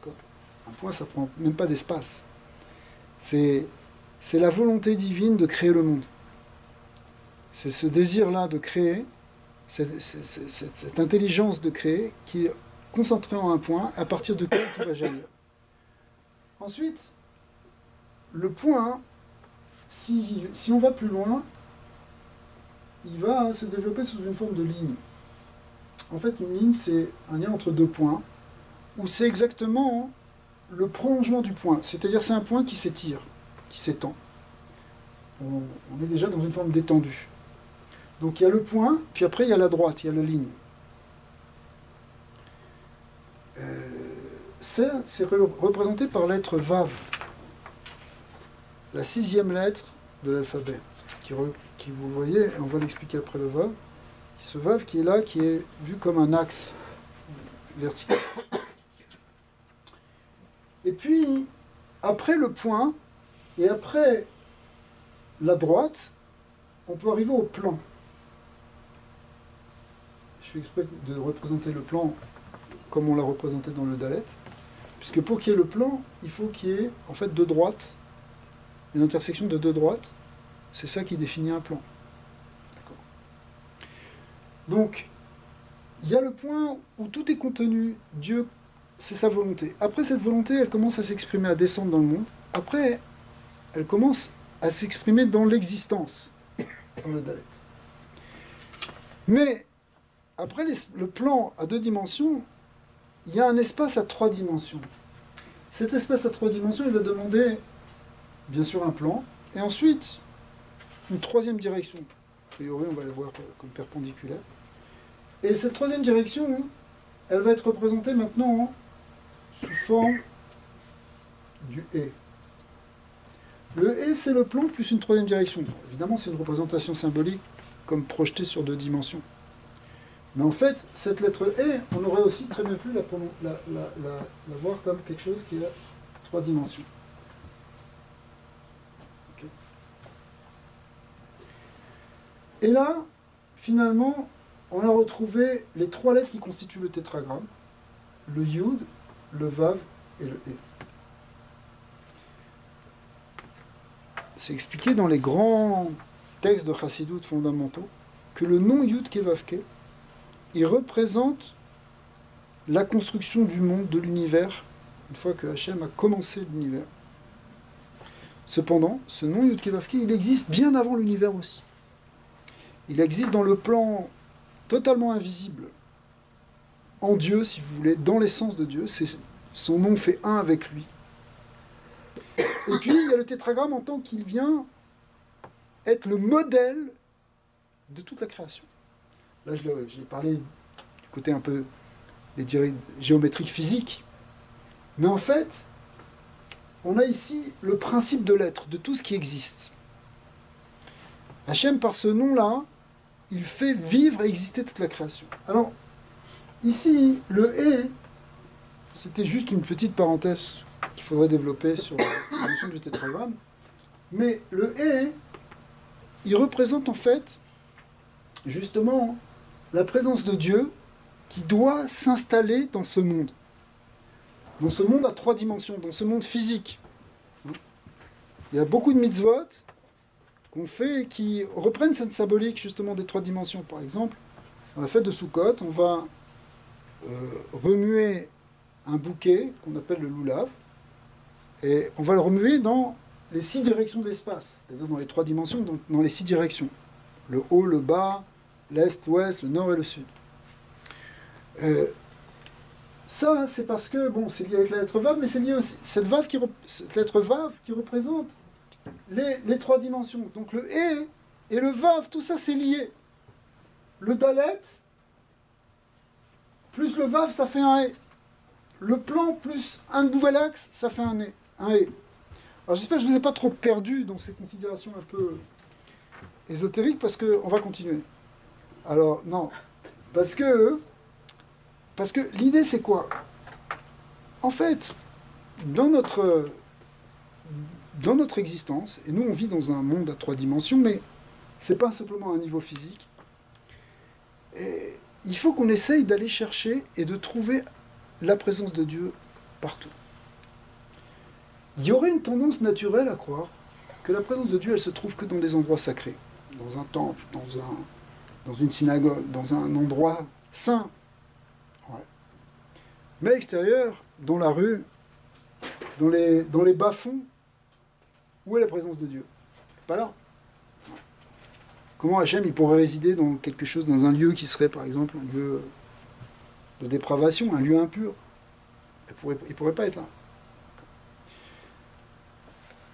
Un point, ça ne prend même pas d'espace. C'est la volonté divine de créer le monde. C'est ce désir-là de créer, cette intelligence de créer qui est concentrée en un point à partir de quel tout va jaillir. Ensuite, le point, si on va plus loin, il va se développer sous une forme de ligne. En fait, une ligne, c'est un lien entre deux points, où c'est exactement le prolongement du point. C'est-à-dire c'est un point qui s'étire, qui s'étend. On est déjà dans une forme d'étendue. Donc il y a le point, puis après il y a la droite, il y a la ligne. C'est représenté par la lettre Vav, la 6e lettre de l'alphabet, qui vous le voyez, on va l'expliquer après le Vav. Ce Vav qui est là, qui est vu comme un axe vertical. Et puis, après le point, et après la droite, on peut arriver au plan. Je fais exprès de représenter le plan comme on l'a représenté dans le Dalet, puisque pour qu'il y ait le plan, il faut qu'il y ait en fait deux droites, une intersection de deux droites, c'est ça qui définit un plan. Donc, il y a le point où tout est contenu, Dieu, c'est sa volonté. Après cette volonté, elle commence à s'exprimer, à descendre dans le monde. Après, elle commence à s'exprimer dans l'existence, dans le Dalet. Mais, après le plan à 2 dimensions, il y a un espace à 3 dimensions. Cet espace à 3 dimensions, il va demander, bien sûr, un plan, et ensuite, une 3e direction. A priori, on va la voir comme perpendiculaire. Et cette 3e direction, elle va être représentée maintenant sous forme du « et ». Le « et », c'est le plan plus une 3e direction. Évidemment, c'est une représentation symbolique comme projetée sur 2 dimensions. Mais en fait, cette lettre « et », on aurait aussi très bien pu la voir comme quelque chose qui a 3 dimensions. Okay. Et là, finalement, on a retrouvé les 3 lettres qui constituent le tétragramme, le Yud, le Vav et le E. c'est expliqué dans les grands textes de Chassidut fondamentaux, que le nom Yud Kevavke, il représente la construction du monde, de l'univers, une fois que Hachem a commencé l'univers. Cependant, ce nom Yud Kevavke, il existe bien avant l'univers aussi. Il existe dans le plan totalement invisible, en Dieu, si vous voulez, dans l'essence de Dieu. Son nom fait un avec lui. Et puis, il y a le tétragramme en tant qu'il vient être le modèle de toute la création. Là, j'ai parlé du côté un peu des géométriques physiques. Mais en fait, on a ici le principe de l'être, de tout ce qui existe. Hachem, par ce nom-là, il fait vivre et exister toute la création. Alors, ici, le « et », c'était juste une petite parenthèse qu'il faudrait développer sur la notion du tétragramme. Mais le « et », il représente en fait, justement, la présence de Dieu qui doit s'installer dans ce monde. Dans ce monde à 3 dimensions, dans ce monde physique. Il y a beaucoup de mitzvot qu'on fait et qui reprennent cette symbolique justement des 3 dimensions. Par exemple, dans la fête de Sukkot, on va remuer un bouquet qu'on appelle le loulav, et on va le remuer dans les 6 directions de l'espace, c'est-à-dire dans les 3 dimensions, dans les 6 directions. Le haut, le bas, l'est, l'ouest, le nord et le sud. Ça, c'est parce que, bon, c'est lié avec la lettre Vav, mais c'est lié aussi, cette lettre Vav qui représente les 3 dimensions. Donc le E et le Vav, tout ça c'est lié. Le Dalet, plus le Vav, ça fait un E. Le plan plus un nouvel axe, ça fait un E. Alors j'espère que je ne vous ai pas trop perdu dans ces considérations un peu ésotériques, parce qu'on va continuer. Alors, non. Parce que l'idée, c'est quoi? En fait, dans notre existence, et nous, on vit dans un monde à 3 dimensions, mais c'est pas simplement un niveau physique. Et il faut qu'on essaye d'aller chercher et de trouver la présence de Dieu partout. Il y aurait une tendance naturelle à croire que la présence de Dieu, elle se trouve que dans des endroits sacrés, dans un temple, dans une synagogue, dans un endroit saint. Ouais. Mais à l'extérieur, dans la rue, dans les bas-fonds, où est la présence de Dieu? Pas là. Comment Hachem il pourrait résider dans quelque chose, dans un lieu qui serait par exemple un lieu de dépravation, un lieu impur? Il pourrait pas être là.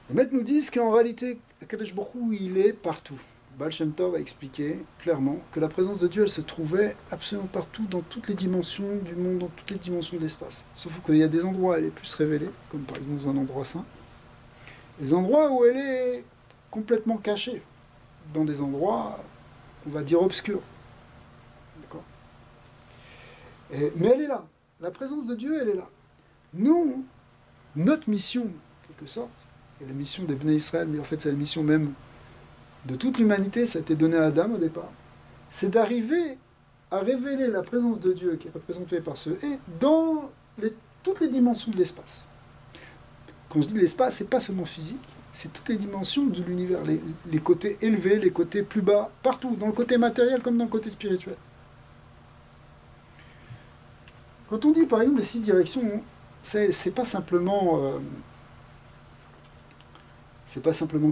Les maîtres nous disent qu'en réalité, Kadosh Baruch Hu, il est partout. Baal Shem Tov a expliqué clairement que la présence de Dieu, elle se trouvait absolument partout, dans toutes les dimensions du monde, dans toutes les dimensions de l'espace. Sauf qu'il y a des endroits où elle est plus révélée, comme par exemple dans un endroit saint, des endroits où elle est complètement cachée, dans des endroits, on va dire, obscurs. D'accord ? Mais elle est là. La présence de Dieu, elle est là. Nous, notre mission, en quelque sorte, et la mission des Bnei Israël, mais en fait c'est la mission même de toute l'humanité, ça a été donné à Adam au départ, c'est d'arriver à révéler la présence de Dieu qui est représentée par ce « et » dans toutes les dimensions de l'espace. Quand je dis l'espace, c'est pas seulement physique, c'est toutes les dimensions de l'univers, les côtés élevés, les côtés plus bas, partout, dans le côté matériel comme dans le côté spirituel. Quand on dit par exemple les 6 directions, c'est pas simplement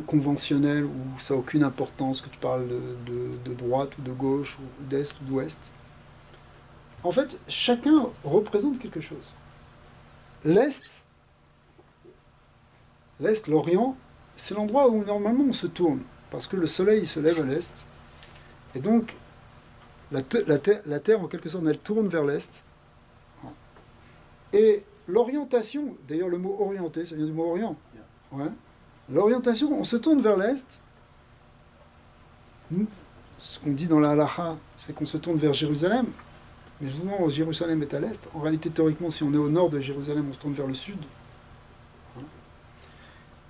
conventionnel ou ça n'a aucune importance que tu parles de droite ou de gauche ou d'est ou d'ouest. En fait, chacun représente quelque chose. L'est, l'Orient, c'est l'endroit où normalement on se tourne, parce que le soleil il se lève à l'est, et donc la Terre en quelque sorte elle tourne vers l'est. Et l'orientation, d'ailleurs le mot orienté, ça vient du mot orient. Ouais. L'orientation, on se tourne vers l'est. Ce qu'on dit dans la halakha, c'est qu'on se tourne vers Jérusalem. Mais souvent, Jérusalem est à l'est. En réalité, théoriquement, si on est au nord de Jérusalem, on se tourne vers le sud.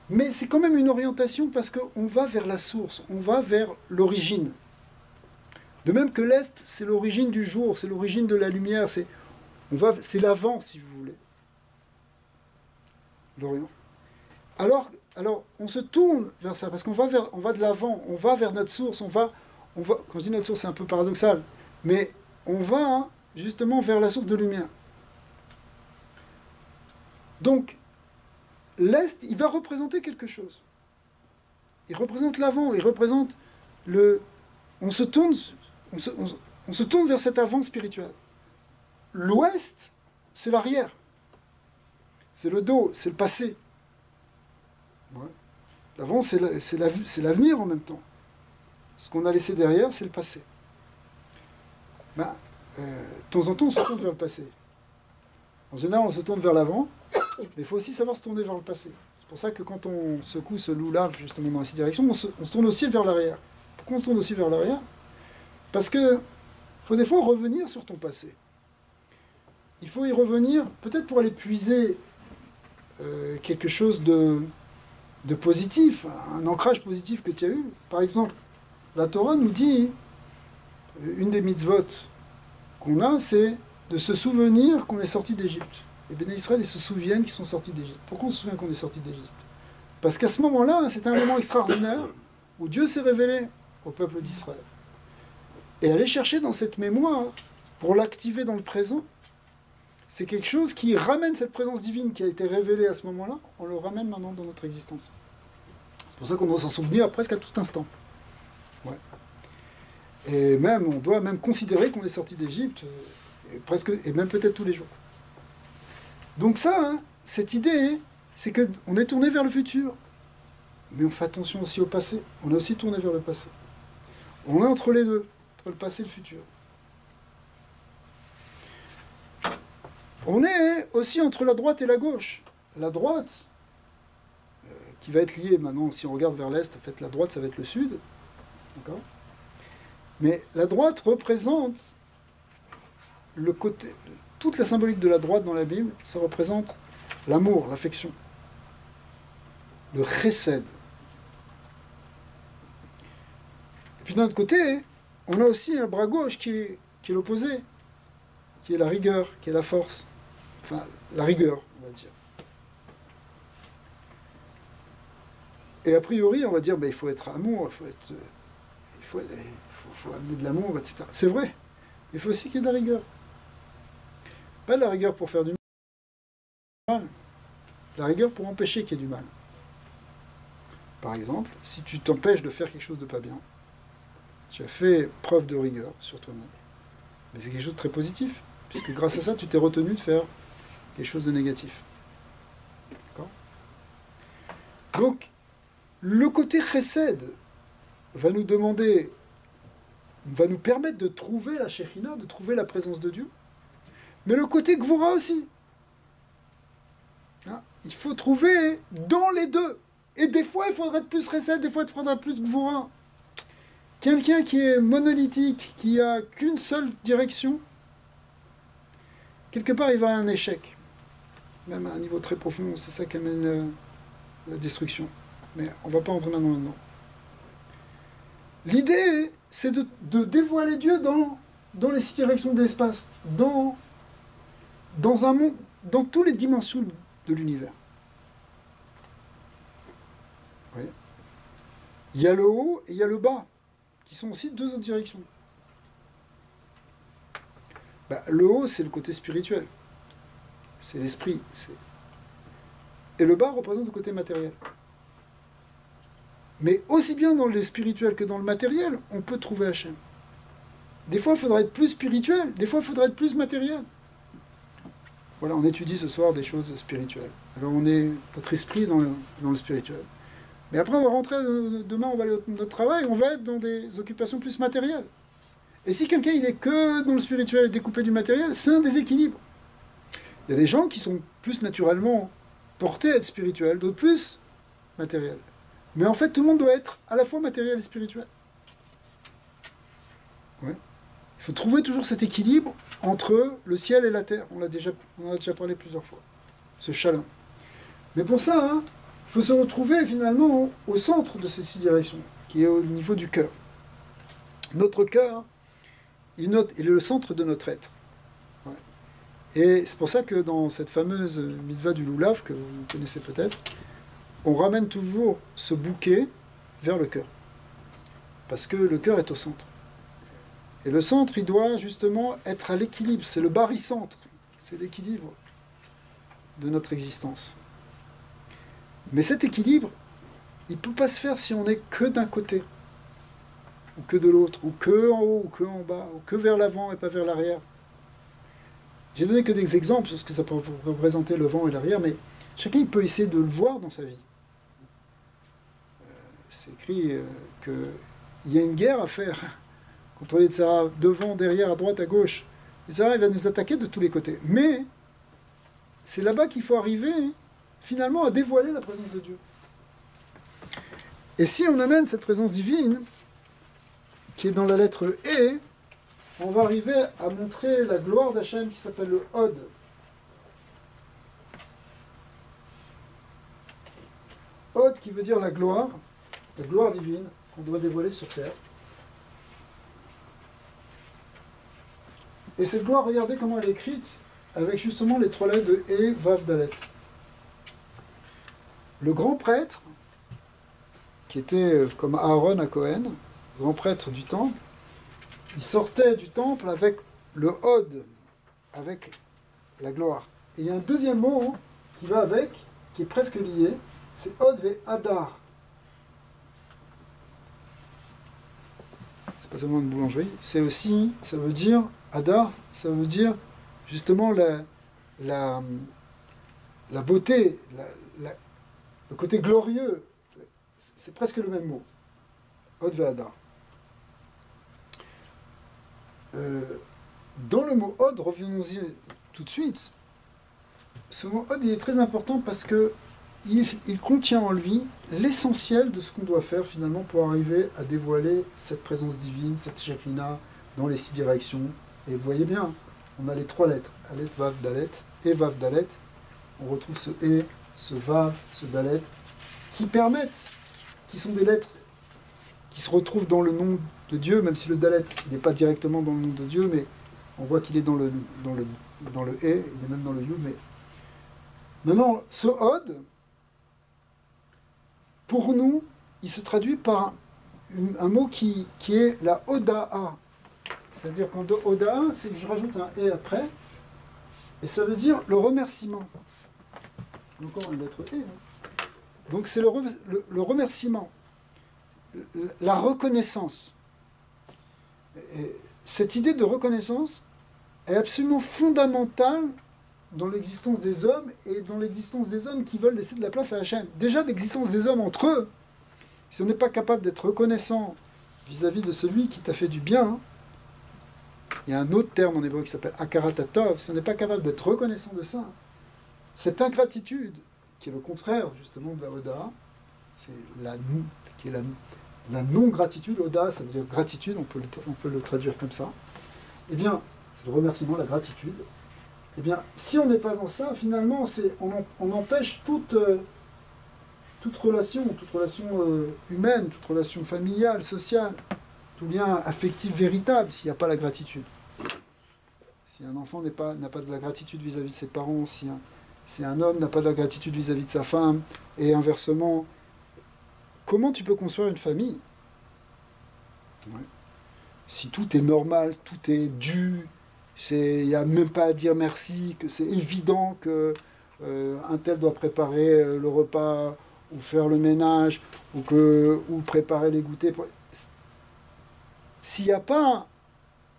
Mais c'est quand même une orientation parce qu'on va vers la source, on va vers l'origine. De même que l'est, c'est l'origine du jour, c'est l'origine de la lumière, c'est l'avant, si vous voulez. L'Orient. Alors alors, on se tourne vers ça, parce qu'on va, on va de l'avant, on va vers notre source, quand je dis notre source, c'est un peu paradoxal, mais on va hein, justement vers la source de lumière. Donc, l'Est, il va représenter quelque chose. Il représente l'avant, il représente le... On se tourne vers cet avant spirituel. L'Ouest, c'est l'arrière. C'est le dos, c'est le passé. Ouais. L'avant, c'est l'avenir en même temps. Ce qu'on a laissé derrière, c'est le passé. Ben, de temps en temps, on se tourne vers le passé. En général, on se tourne vers l'avant, mais il faut aussi savoir se tourner vers le passé. C'est pour ça que quand on secoue ce loup-là, justement dans les 6 directions, on se tourne aussi vers l'arrière. Pourquoi on se tourne aussi vers l'arrière? Parce que faut des fois revenir sur ton passé. Il faut y revenir, peut-être pour aller puiser quelque chose de positif, un ancrage positif que tu as eu. Par exemple, la Torah nous dit, une des mitzvot qu'on a, c'est de se souvenir qu'on est sorti d'Égypte. Les Béné Israël, ils se souviennent qu'ils sont sortis d'Égypte. Pourquoi on se souvient qu'on est sorti d'Égypte? Parce qu'à ce moment-là, c'était un moment extraordinaire où Dieu s'est révélé au peuple d'Israël. Et aller chercher dans cette mémoire, pour l'activer dans le présent, c'est quelque chose qui ramène cette présence divine qui a été révélée à ce moment-là, on le ramène maintenant dans notre existence. C'est pour ça qu'on doit s'en souvenir presque à tout instant. Ouais. Et même, on doit même considérer qu'on est sorti d'Égypte, et même peut-être tous les jours. Donc ça, hein, cette idée, c'est qu'on est tourné vers le futur, mais on fait attention aussi au passé. On est aussi tourné vers le passé. On est entre les deux, entre le passé et le futur. On est aussi entre la droite et la gauche. La droite, qui va être liée maintenant, si on regarde vers l'Est, en fait, la droite, ça va être le Sud. D'accord ? Mais la droite représente le côté... Toute la symbolique de la droite dans la Bible, ça représente l'amour, l'affection. Le chesed. Et puis d'un autre côté, on a aussi un bras gauche qui est l'opposé, qui est la rigueur, qui est la force. Enfin, la rigueur, on va dire. Et a priori, on va dire, ben, il faut être amour, il faut amener de l'amour, etc. C'est vrai. Il faut aussi qu'il y ait de la rigueur. Pas de la rigueur pour faire du mal. La rigueur pour empêcher qu'il y ait du mal. Par exemple, si tu t'empêches de faire quelque chose de pas bien, tu as fait preuve de rigueur sur toi-même. Mais c'est quelque chose de très positif, puisque grâce à ça, tu t'es retenu de faire quelque chose de négatif. D'accord ? Donc, le côté chesed va nous demander, va nous permettre de trouver la Shekhinah, de trouver la présence de Dieu, mais le côté Gvura aussi. Hein ? Il faut trouver dans les deux. Et des fois, il faudrait être plus chesed, des fois, il faudrait plus Gvura. Quelqu'un qui est monolithique, qui a qu'une seule direction, quelque part, il va à un échec. Même à un niveau très profond, c'est ça qui amène la destruction. Mais on ne va pas entrer maintenant là-dedans. L'idée, c'est de dévoiler Dieu dans les 6 directions de l'espace, dans un monde, dans toutes les dimensions de l'univers. Oui. Il y a le haut et il y a le bas, qui sont aussi 2 autres directions. Ben, le haut, c'est le côté spirituel. C'est l'esprit. Et le bas représente le côté matériel. Mais aussi bien dans le spirituel que dans le matériel, on peut trouver Hachem. Des fois, il faudra être plus spirituel, des fois, il faudra être plus matériel. Voilà, on étudie ce soir des choses spirituelles. Alors, on est notre esprit dans le spirituel. Mais après, on va rentrer, demain, on va aller à notre travail, on va être dans des occupations plus matérielles. Et si quelqu'un, il est que dans le spirituel et découpé du matériel, c'est un déséquilibre. Il y a des gens qui sont plus naturellement portés à être spirituels, d'autres plus matériels. Mais en fait, tout le monde doit être à la fois matériel et spirituel. Ouais. Il faut trouver toujours cet équilibre entre le ciel et la terre. On en a déjà parlé plusieurs fois. Ce shalom. Mais pour ça, hein, il faut se retrouver finalement au centre de ces 6 directions, qui est au niveau du cœur. Notre cœur, il est le centre de notre être. Ouais. Et c'est pour ça que dans cette fameuse mitzvah du loulav, que vous connaissez peut-être, on ramène toujours ce bouquet vers le cœur. Parce que le cœur est au centre. Et le centre, il doit justement être à l'équilibre. C'est le barycentre. C'est l'équilibre de notre existence. Mais cet équilibre, il ne peut pas se faire si on n'est que d'un côté, ou que de l'autre, ou que en haut, ou que en bas, ou que vers l'avant et pas vers l'arrière. J'ai donné que des exemples sur ce que ça peut représenter le vent et l'arrière, mais chacun il peut essayer de le voir dans sa vie. C'est écrit qu'il y a une guerre à faire contre les Tzara, devant, derrière, à droite, à gauche. Les Tzara, il va nous attaquer de tous les côtés. Mais c'est là-bas qu'il faut arriver, finalement, à dévoiler la présence de Dieu. Et si on amène cette présence divine, qui est dans la lettre E, on va arriver à montrer la gloire d'Hachem qui s'appelle le Hod. Hod qui veut dire la gloire divine qu'on doit dévoiler sur terre. Et cette gloire, regardez comment elle est écrite, avec justement les 3 lettres de E, Vav, Dalet. Le grand prêtre, qui était comme Aaron à Cohen, grand prêtre du temple, il sortait du temple avec le Hod, avec la gloire. Et il y a un deuxième mot qui va avec, qui est presque lié, c'est Hod ve Hadar. C'est pas seulement une boulangerie, c'est aussi, ça veut dire, Hadar, ça veut dire justement la beauté, le côté glorieux. C'est presque le même mot. Hod ve Hadar. Dans le mot Hod, revenons-y tout de suite. Ce mot Hod, il est très important parce que il contient en lui l'essentiel de ce qu'on doit faire finalement pour arriver à dévoiler cette présence divine, cette Shekhina dans les 6 directions. Et vous voyez bien, on a les 3 lettres, Alet, Vav, Dalet, et Vav, Dalet. On retrouve ce E, ce Vav, ce Dalet, qui permettent, qui sont des lettres qui se retrouvent dans le nom de Dieu, même si le Dalet n'est pas directement dans le nom de Dieu, mais on voit qu'il est dans le E, il est même dans le Yud. Mais maintenant, ce Hod, pour nous, il se traduit par un mot qui est la Oda'a. C'est-à-dire qu'en Oda'a, c'est que je rajoute un E après, et ça veut dire le remerciement. Encore une lettre E. Donc c'est le remerciement, la reconnaissance. Et cette idée de reconnaissance est absolument fondamentale dans l'existence des hommes et dans l'existence des hommes qui veulent laisser de la place à Hachem. Déjà, l'existence des hommes entre eux, si on n'est pas capable d'être reconnaissant vis-à-vis de celui qui t'a fait du bien, il y a un autre terme en hébreu qui s'appelle akaratatov, si on n'est pas capable d'être reconnaissant de ça, cette ingratitude, qui est le contraire justement de la Oda, c'est la non-gratitude. Oda, ça veut dire gratitude, on peut le traduire comme ça. Eh bien, c'est le remerciement, la gratitude. Eh bien, si on n'est pas dans ça, finalement, on empêche toute relation humaine, toute relation familiale, sociale, tout lien affectif véritable, s'il n'y a pas la gratitude. Si un enfant n'a pas de la gratitude vis-à-vis de ses parents, si un homme n'a pas de la gratitude vis-à-vis de sa femme, et inversement, comment tu peux construire une famille? Ouais. Si tout est normal, tout est dû, il n'y a même pas à dire merci, que c'est évident que un tel doit préparer le repas, ou faire le ménage, ou préparer les goûters. S'il n'y a pas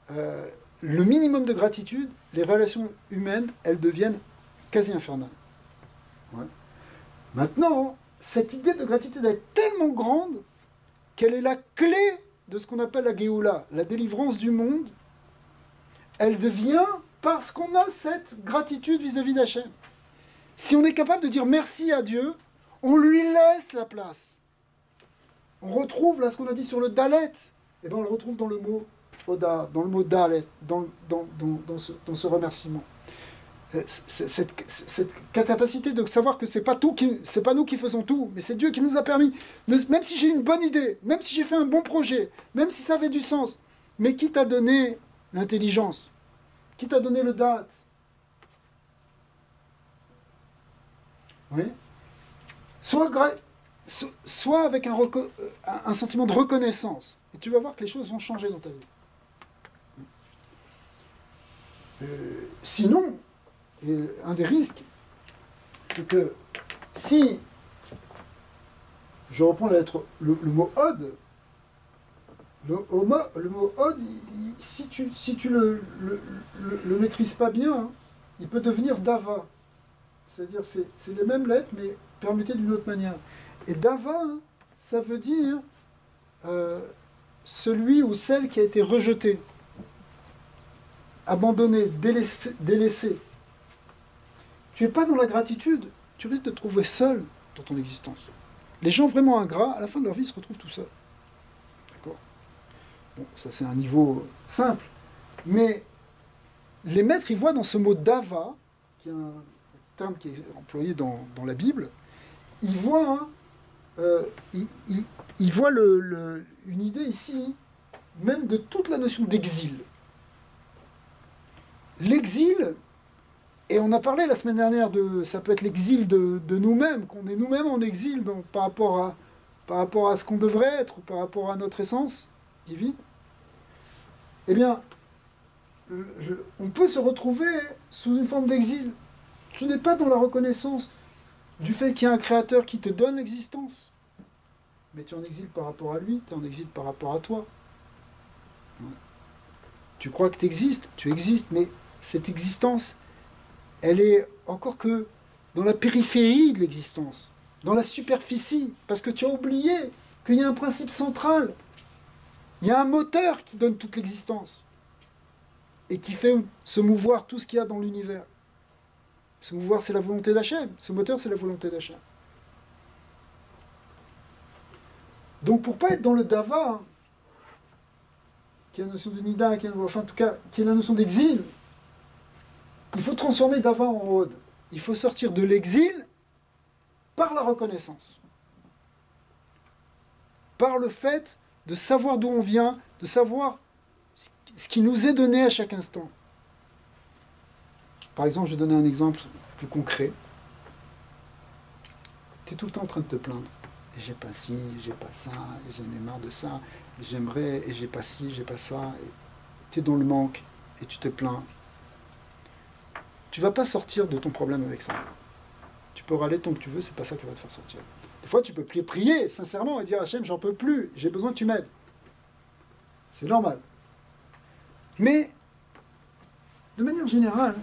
le minimum de gratitude, les relations humaines, elles deviennent quasi infernales. Ouais. Maintenant, cette idée de gratitude est tellement grande qu'elle est la clé de ce qu'on appelle la Géoula, la délivrance du monde. Elle devient parce qu'on a cette gratitude vis-à-vis d'Hachem. Si on est capable de dire merci à Dieu, on lui laisse la place. On retrouve là ce qu'on a dit sur le Dalet, et bien on le retrouve dans le mot Oda, dans le mot Dalet, dans ce remerciement. Cette capacité de savoir que c'est pas nous qui faisons tout, mais c'est Dieu qui nous a permis, même si j'ai une bonne idée, même si j'ai fait un bon projet, même si ça avait du sens, mais qui t'a donné l'intelligence, qui t'a donné le date. Oui. soit avec un sentiment de reconnaissance. Et tu vas voir que les choses vont changer dans ta vie. Sinon, un des risques, c'est que si, je reprends la lettre, le mot od, le mot od, si tu le maîtrises pas bien, hein, il peut devenir dava. C'est-à-dire, c'est les mêmes lettres, mais permutées d'une autre manière. Et dava, hein, ça veut dire celui ou celle qui a été rejeté, abandonné, délaissé. Tu n'es pas dans la gratitude, tu risques de te trouver seul dans ton existence. Les gens vraiment ingrats, à la fin de leur vie, se retrouvent tout seuls. D'accord ? Bon, ça c'est un niveau simple. Mais les maîtres, ils voient dans ce mot dava, qui est un terme qui est employé dans la Bible, ils voient, ils voient une idée ici, même de toute la notion d'exil. L'exil, et on a parlé la semaine dernière ça peut être l'exil de nous-mêmes, qu'on est nous-mêmes en exil par rapport à ce qu'on devrait être, par rapport à notre essence divine. Eh bien, on peut se retrouver sous une forme d'exil. Tu n'es pas dans la reconnaissance du fait qu'il y a un créateur qui te donne l'existence. Mais tu es en exil par rapport à lui, tu es en exil par rapport à toi. Tu crois que tu existes, mais cette existence, elle est encore que dans la périphérie de l'existence, dans la superficie, parce que tu as oublié qu'il y a un principe central. Il y a un moteur qui donne toute l'existence et qui fait se mouvoir tout ce qu'il y a dans l'univers. Se mouvoir, c'est la volonté d'Hachem. Ce moteur, c'est la volonté d'Hachem. Donc, pour ne pas être dans le dava, hein, qui est la notion de nida, enfin, en tout cas, qui est la notion d'exil, il faut transformer dava en od. Il faut sortir de l'exil par la reconnaissance. Par le fait de savoir d'où on vient, de savoir ce qui nous est donné à chaque instant. Par exemple, je vais donner un exemple plus concret. Tu es tout le temps en train de te plaindre. Et j'ai pas ci, j'ai pas ça, et j'en ai marre de ça, et j'aimerais, et j'ai pas ci, j'ai pas ça. Tu es dans le manque, et tu te plains. Tu vas pas sortir de ton problème avec ça. Tu peux râler tant que tu veux, c'est pas ça qui va te faire sortir. Des fois, tu peux prier sincèrement et dire Hachem, j'en peux plus, j'ai besoin que tu m'aides. C'est normal. Mais, de manière générale,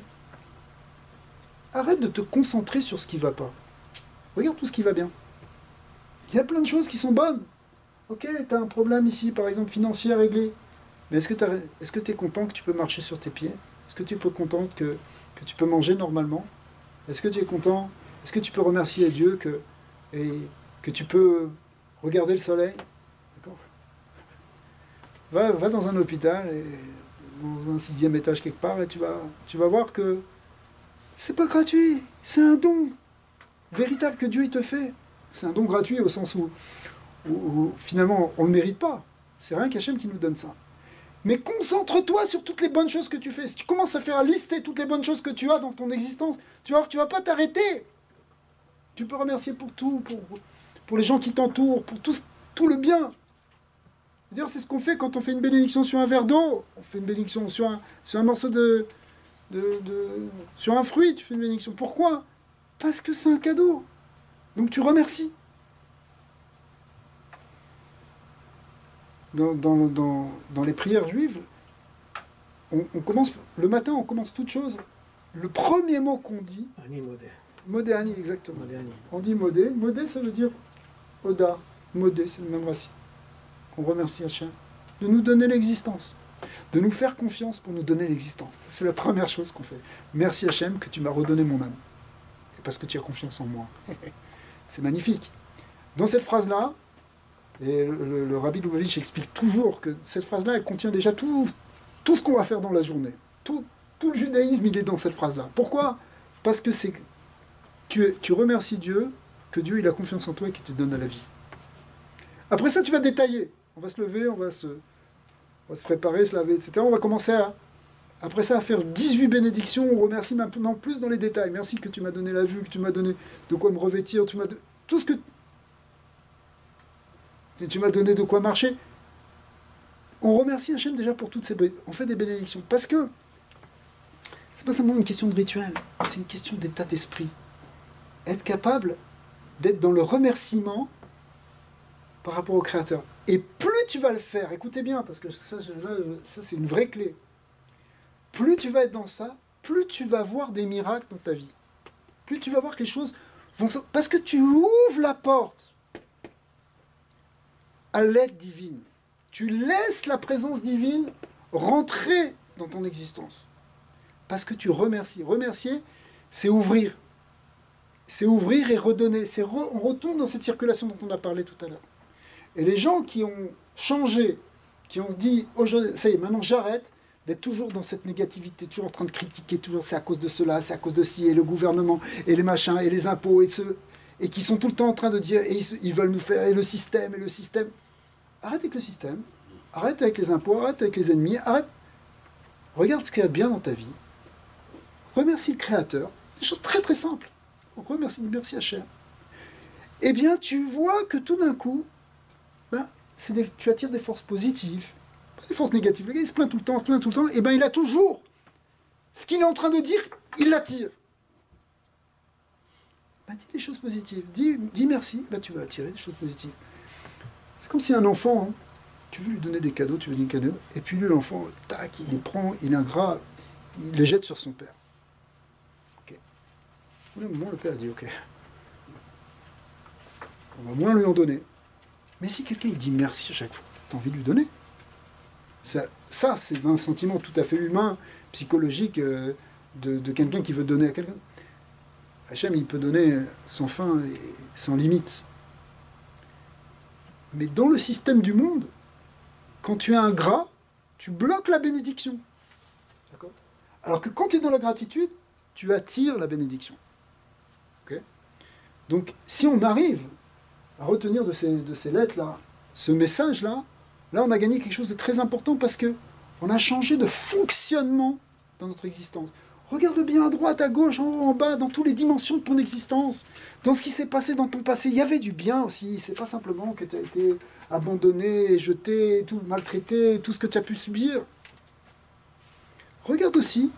arrête de te concentrer sur ce qui ne va pas. Regarde tout ce qui va bien. Il y a plein de choses qui sont bonnes. Ok, tu as un problème ici, par exemple, financier à régler. Mais est-ce que tu es content que tu peux marcher sur tes pieds? Est-ce que tu es content que tu peux manger normalement? Est-ce que tu es content? Est-ce que tu peux remercier Dieu que tu peux regarder le soleil? D'accord. Va dans un hôpital, dans un 6e étage quelque part, et tu vas voir que c'est pas gratuit, c'est un don véritable que Dieu il te fait. C'est un don gratuit au sens où finalement on ne le mérite pas. C'est rien qu'Hachem qui nous donne ça. Mais concentre-toi sur toutes les bonnes choses que tu fais. Si tu commences à faire lister toutes les bonnes choses que tu as dans ton existence, tu vas voir que tu ne vas pas t'arrêter. Tu peux remercier pour tout, pour les gens qui t'entourent, pour tout le bien. D'ailleurs, c'est ce qu'on fait quand on fait une bénédiction sur un verre d'eau. On fait une bénédiction sur un morceau sur un fruit, tu fais une bénédiction. Pourquoi? Parce que c'est un cadeau. Donc tu remercies. Dans les prières juives, on commence le matin, on commence toute chose. Le premier mot qu'on dit, Ani modé. modé ani, exactement. Modé ani. On dit modé. Modé, ça veut dire oda. Modé, c'est le même racine. On remercie Hachem de nous donner l'existence, de nous faire confiance pour nous donner l'existence. C'est la première chose qu'on fait. Merci Hachem que tu m'as redonné mon âme. Et parce que tu as confiance en moi. C'est magnifique. Dans cette phrase-là, et le Rabbi Lubavitch explique toujours que cette phrase-là, elle contient déjà tout ce qu'on va faire dans la journée. Tout le judaïsme, il est dans cette phrase-là. Pourquoi? Parce que tu remercies Dieu, que Dieu il a confiance en toi et qu'il te donne la vie. Après ça, tu vas détailler. On va se lever, on va se préparer, se laver, etc. On va commencer après ça à faire 18 bénédictions. On remercie maintenant plus dans les détails. Merci que tu m'as donné la vue, que tu m'as donné de quoi me revêtir. tout ce que tu m'as donné de quoi marcher. On remercie Hachem déjà pour toutes ces... On fait des bénédictions. Parce que c'est pas simplement une question de rituel, c'est une question d'état d'esprit. Être capable d'être dans le remerciement par rapport au Créateur. Et plus tu vas le faire, écoutez bien, parce que ça c'est une vraie clé. Plus tu vas être dans ça, plus tu vas voir des miracles dans ta vie. Plus tu vas voir que les choses vont... Parce que tu ouvres la porte à l'aide divine. Tu laisses la présence divine rentrer dans ton existence. Parce que tu remercies. Remercier, c'est ouvrir. C'est ouvrir et redonner. On retourne dans cette circulation dont on a parlé tout à l'heure. Et les gens qui ont changé, qui ont dit, aujourd'hui, ça y est, maintenant j'arrête d'être toujours dans cette négativité, toujours en train de critiquer, toujours c'est à cause de cela, c'est à cause de ci, et le gouvernement, et les machins, et les impôts, et qui sont tout le temps en train de dire, et ils veulent nous faire, et le système. Arrête avec le système, arrête avec les impôts, arrête avec les ennemis, arrête. Regarde ce qu'il y a de bien dans ta vie. Remercie le Créateur. C'est des choses très très simples. Merci Hachem. Eh bien, tu vois que tout d'un coup, tu attires des forces positives, pas des forces négatives. Le gars, il se plaint tout le temps, et bien il a toujours ce qu'il est en train de dire, il l'attire. Dis des choses positives, dis merci, tu vas attirer des choses positives. C'est comme si un enfant, tu veux lui donner des cadeaux, tu veux lui donner des cadeaux, et puis lui, l'enfant, tac, il les prend, il est ingrat, il les jette sur son père. Ok. Au bout d'un moment, le père a dit, ok, on va moins lui en donner. Mais si quelqu'un il dit merci à chaque fois, tu as envie de lui donner. Ça c'est un sentiment tout à fait humain, psychologique, de quelqu'un qui veut donner à quelqu'un. Hachem, il peut donner sans fin et sans limite. Mais dans le système du monde, quand tu es ingrat, tu bloques la bénédiction. D'accord ? Alors que quand tu es dans la gratitude, tu attires la bénédiction. Okay ? Donc, si on arrive à retenir de ces lettres-là, ce message-là, là on a gagné quelque chose de très important parce que on a changé de fonctionnement dans notre existence. Regarde bien à droite, à gauche, en haut, en bas, dans toutes les dimensions de ton existence, dans ce qui s'est passé dans ton passé. Il y avait du bien aussi, c'est pas simplement que tu as été abandonné, jeté, tout, maltraité, tout ce que tu as pu subir. Regarde aussi,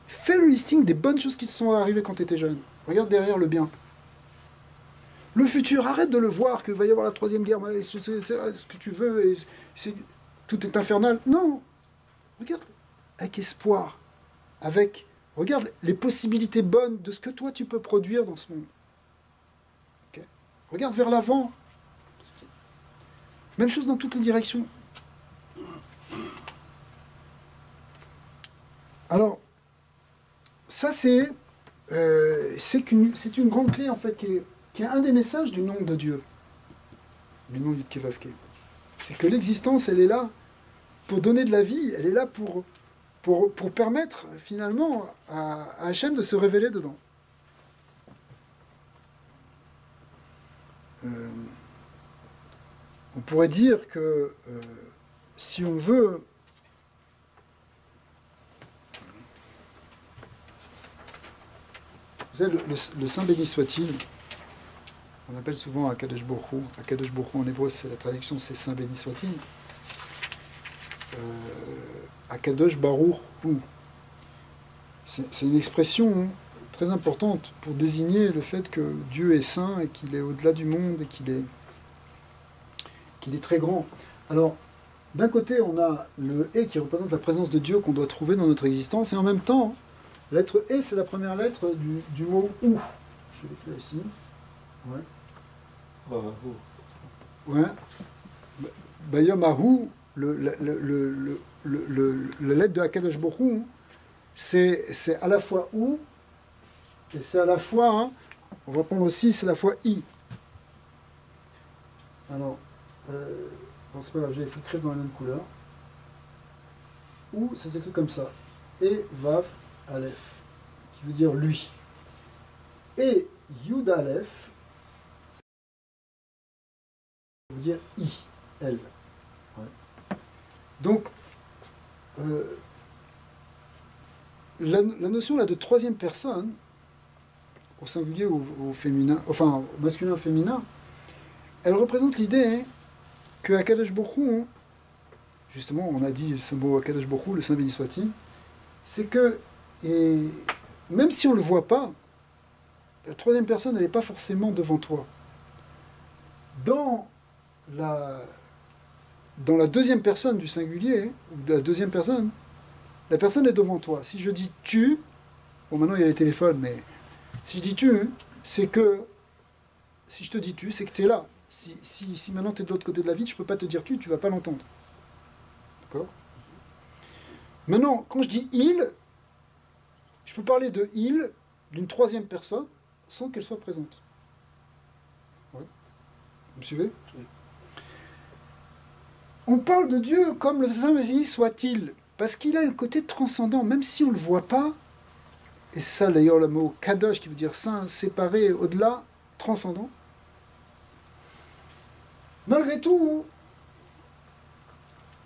fais le listing des bonnes choses qui te sont arrivées quand tu étais jeune. Regarde derrière le bien. Le futur, arrête de le voir, qu'il va y avoir la troisième guerre, c'est ce que tu veux, tout est infernal. Non, regarde, avec espoir, regarde les possibilités bonnes de ce que toi tu peux produire dans ce monde. Okay. Regarde vers l'avant. Même chose dans toutes les directions. Alors, ça c'est une grande clé en fait qui est un des messages du nom de Dieu, du nom de Kevavke. C'est que l'existence, elle est là pour donner de la vie, elle est là pour permettre finalement à Hachem de se révéler dedans. On pourrait dire que si on veut vous savez, le Saint béni soit-il, on appelle souvent Akadosh Baruch Hu. Akadosh Baruch Hu en hébreu, c'est la traduction, c'est Saint béni soit-il. Akadosh Baruch Hu. C'est une expression très importante pour désigner le fait que Dieu est saint et qu'il est au-delà du monde et qu'il est très grand. Alors, d'un côté, on a le « et » qui représente la présence de Dieu qu'on doit trouver dans notre existence, et en même temps, la lettre « et », c'est la première lettre du mot « ou ». Je vais l'écrire ici. Ouais. Ouais. Bayom Ahu, la lettre de Akadosh Baruch Hu, c'est à la fois « ou » et c'est à la fois, on va prendre aussi, c'est à la fois « i ». Alors, c'est pas grave, j'ai écrit dans la même couleur. Ou, ça s'écrit comme ça. Et Vav Aleph, qui veut dire lui. Et Yud Aleph, ça veut dire I, elle. Ouais. Donc, la notion là de troisième personne, au singulier ou au féminin, enfin au masculin ou au féminin, elle représente l'idée que Akadosh Baruch Hu, justement, on a dit ce mot Akadosh Baruch Hu, le Saint béni soit-il, c'est que, et même si on ne le voit pas, la troisième personne, elle n'est pas forcément devant toi. Dans la deuxième personne du singulier, ou de la deuxième personne, la personne est devant toi. Si je dis tu, bon maintenant il y a les téléphones, mais si je dis tu, c'est que, si je te dis tu, c'est que tu es là. Si maintenant tu es de l'autre côté de la vitre, je ne peux pas te dire tu ne vas pas l'entendre. D'accord? Maintenant, quand je dis il, je peux parler de il, d'une troisième personne, sans qu'elle soit présente. Ouais. Vous me suivez? Oui. On parle de Dieu comme le Saint Béni soit-il, parce qu'il a un côté transcendant, même si on ne le voit pas, et c'est ça d'ailleurs le mot kadosh qui veut dire saint, séparé, au-delà, transcendant. Malgré tout,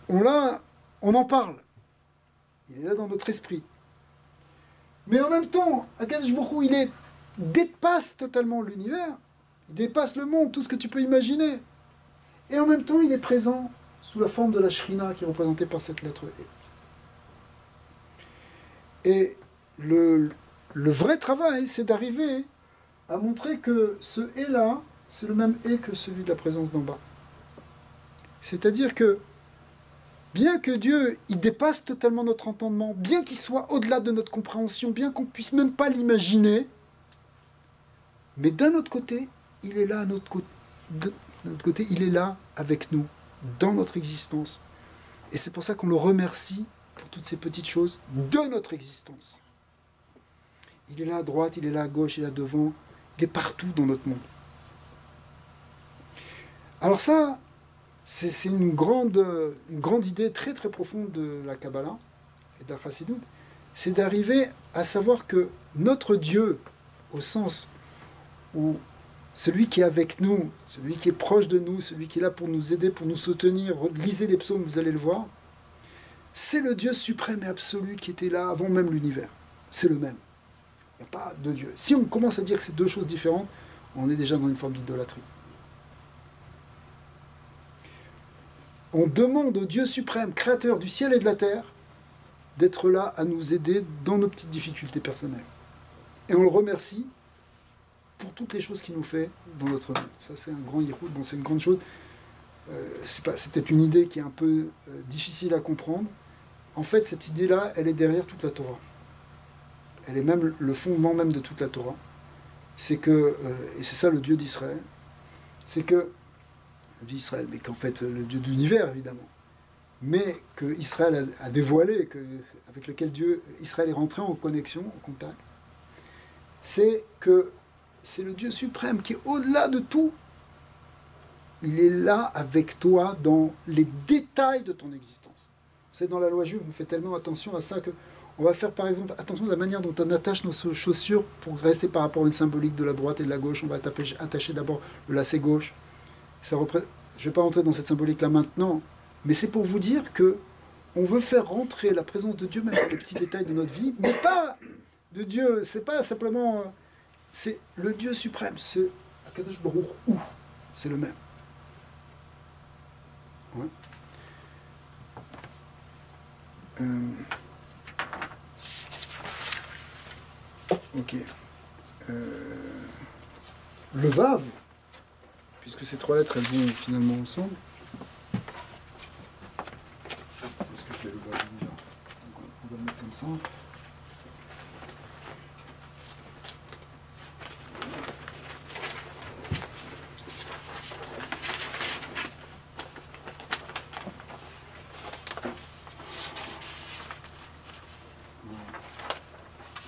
on en parle. Il est là dans notre esprit. Mais en même temps, Akadosh Baruch Hu, dépasse totalement l'univers, il dépasse le monde, tout ce que tu peux imaginer. Et en même temps, il est présent sous la forme de la Shrina qui est représentée par cette lettre E. Et le vrai travail, c'est d'arriver à montrer que ce E-là, c'est le même E que celui de la présence d'en bas. C'est-à-dire que, bien que Dieu, il dépasse totalement notre entendement, bien qu'il soit au-delà de notre compréhension, bien qu'on ne puisse même pas l'imaginer, mais d'un autre côté, il est là à notre côté. De notre côté, il est là avec nous, dans notre existence. Et c'est pour ça qu'on le remercie pour toutes ces petites choses de notre existence. Il est là à droite, il est là à gauche, il est là devant, il est partout dans notre monde. Alors ça, c'est une grande idée très très profonde de la Kabbalah et de la Chassidut, c'est d'arriver à savoir que notre Dieu, au sens où celui qui est avec nous, celui qui est proche de nous, celui qui est là pour nous aider, pour nous soutenir, lisez les psaumes, vous allez le voir, c'est le Dieu suprême et absolu qui était là avant même l'univers. C'est le même. Il n'y a pas de Dieu. Si on commence à dire que c'est deux choses différentes, on est déjà dans une forme d'idolâtrie. On demande au Dieu suprême, créateur du ciel et de la terre, d'être là à nous aider dans nos petites difficultés personnelles. Et on le remercie pour toutes les choses qu'il nous fait dans notre vie. Ça, c'est un grand yiroud, bon, c'est une grande chose. C'est peut-être une idée qui est un peu difficile à comprendre. En fait, cette idée-là, elle est derrière toute la Torah. Elle est même le fondement même de toute la Torah. C'est que, et c'est ça le Dieu d'Israël, c'est que, le Dieu d'Israël, mais qu'en fait, le Dieu de l'univers, évidemment, mais que Israël a dévoilé, avec lequel Israël est rentré en connexion, en contact, c'est que c'est le Dieu suprême qui est au-delà de tout. Il est là avec toi dans les détails de ton existence. C'est dans la loi juive, on fait tellement attention à ça que on va faire par exemple attention à la manière dont on attache nos chaussures pour rester par rapport à une symbolique de la droite et de la gauche. On va attacher d'abord le lacet gauche. Je ne vais pas rentrer dans cette symbolique-là maintenant, mais c'est pour vous dire que on veut faire rentrer la présence de Dieu même dans les petits détails de notre vie, mais pas de Dieu, c'est pas simplement... c'est le Dieu suprême, c'est Akadosh Baruch Hu, c'est le même. Ouais. Ok. Le Vav, puisque ces trois lettres elles vont finalement ensemble. Est-ce que je l'ai déjà? On va le mettre comme ça.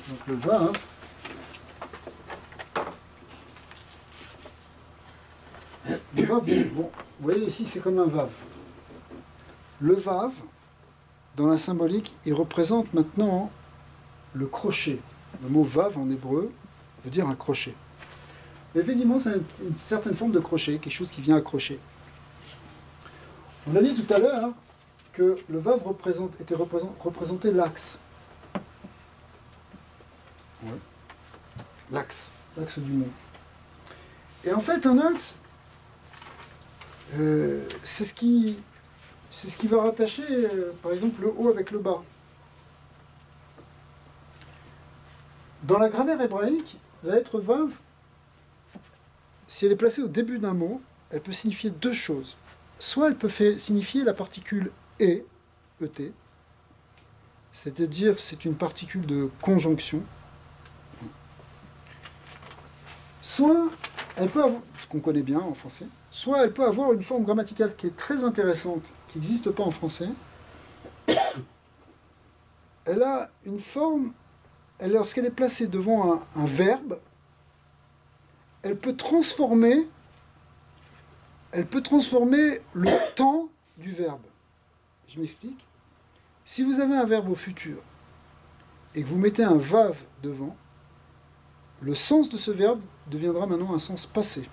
Donc le Vav, bon, vous voyez ici c'est comme un Vav. Le Vav, dans la symbolique, il représente maintenant le crochet. Le mot Vav en hébreu veut dire un crochet. Effectivement, c'est une certaine forme de crochet, quelque chose qui vient accrocher. On a dit tout à l'heure que le Vav représentait l'axe. Ouais. L'axe. l'axe du mot. Et en fait, un axe, c'est ce qui va rattacher, par exemple, le haut avec le bas. Dans la grammaire hébraïque, la lettre vav, si elle est placée au début d'un mot, elle peut signifier deux choses. Soit elle peut signifier la particule et, et, c'est-à-dire c'est une particule de conjonction. Soit elle peut avoir, ce qu'on connaît bien en français, soit elle peut avoir une forme grammaticale qui est très intéressante, qui n'existe pas en français. Elle a une forme, lorsqu'elle est placée devant un verbe, elle peut transformer le temps du verbe. Je m'explique. Si vous avez un verbe au futur et que vous mettez un vav devant, le sens de ce verbe deviendra maintenant un sens passé.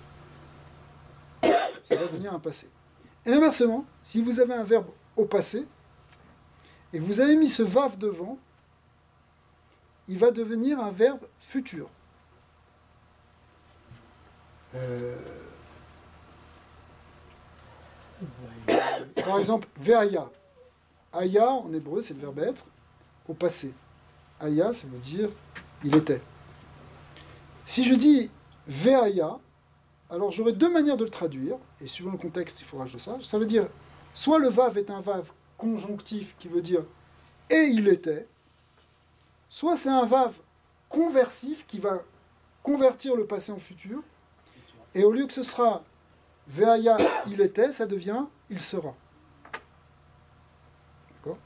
Ça va devenir un passé. Et inversement, si vous avez un verbe au passé et que vous avez mis ce vav devant, il va devenir un verbe futur. Par exemple, ve'aya. Aya, en hébreu, c'est le verbe être, au passé. Aya, ça veut dire il était. Si je dis ve'aya, alors j'aurai deux manières de le traduire, et suivant le contexte, il faudra que je le sache. Ça veut dire, soit le vav est un vav conjonctif qui veut dire et il était, soit c'est un vav conversif qui va convertir le passé en futur, et au lieu que ce sera ve'aya, il était, ça devient il sera. D'accord ?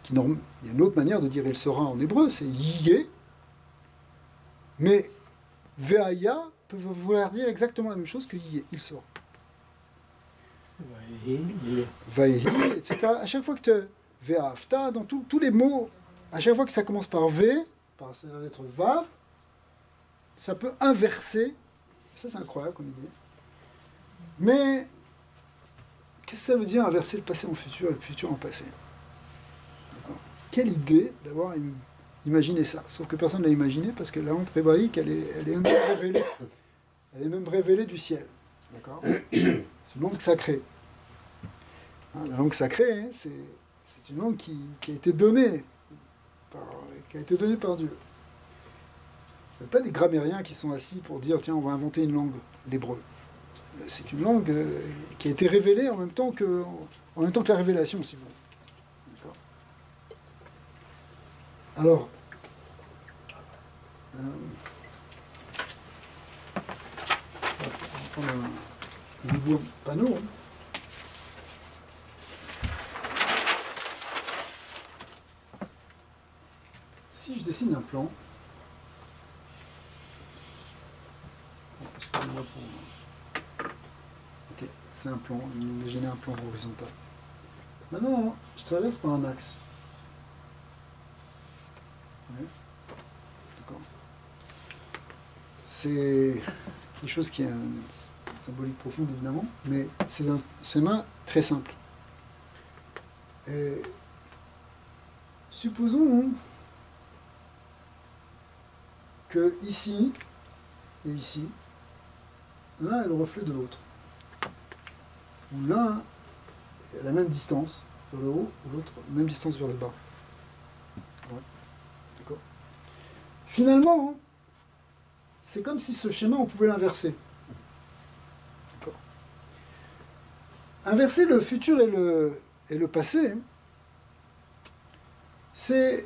Il y a une autre manière de dire il sera en hébreu, c'est yé, mais ve'aya peut vouloir dire exactement la même chose que yé, il sera. Vaïhi, etc. À chaque fois que tu ve'afta, dans tous les mots, à chaque fois que ça commence par v, par la lettre vav, ça peut inverser. Ça, c'est incroyable comme idée. Mais, qu'est-ce que ça veut dire inverser le passé en futur et le futur en passé ? Quelle idée d'avoir imaginé ça. Sauf que personne ne l'a imaginé parce que la langue hébraïque, elle est même révélée. Elle est même révélée du ciel. D'accord ? C'est une langue sacrée. Hein, la langue sacrée, hein, c'est une langue qui a été donnée par Dieu. Il n'y a pas des grammairiens qui sont assis pour dire tiens, on va inventer une langue, l'hébreu. C'est une langue qui a été révélée en même temps que la révélation, si vous voulez. D'accord ? Alors, on va prendre un nouveau panneau. Hein. Si je dessine un plan, ok, c'est un plan, imaginez un plan horizontal. Maintenant, je traverse par un axe. Ouais. D'accord. C'est quelque chose qui est une symbolique profonde, évidemment, mais c'est un schéma très simple. Et supposons que ici et ici, l'un est le reflet de l'autre. Ou l'un est à la même distance vers le haut, ou l'autre même distance vers le bas. Ouais. D'accord. Finalement, c'est comme si ce schéma, on pouvait l'inverser. D'accord. Inverser le futur et le passé, c'est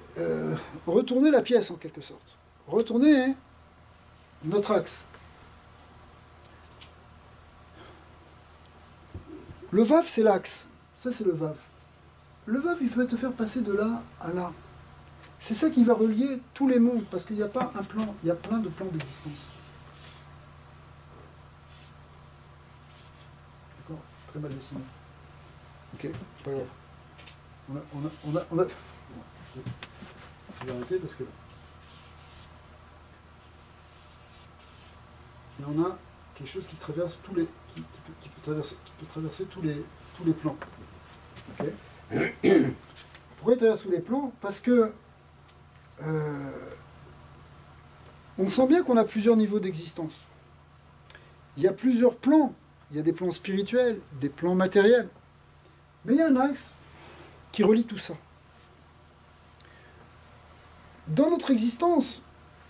retourner la pièce en quelque sorte. Retourner notre axe. Le vav, c'est l'axe. Ça, c'est le vav. Le vav, il va te faire passer de là à là. C'est ça qui va relier tous les mondes, parce qu'il n'y a pas un plan, il y a plein de plans d'existence. D'accord ? Très mal dessiné. Ok, pas grave. On a... Je vais arrêter parce que... Et on a quelque chose qui traverse tous les... qui peut traverser tous les plans. Okay. Pourquoi il traverse tous les plans ? Parce que On sent bien qu'on a plusieurs niveaux d'existence. Il y a plusieurs plans. Il y a des plans spirituels, des plans matériels. Mais il y a un axe qui relie tout ça. Dans notre existence,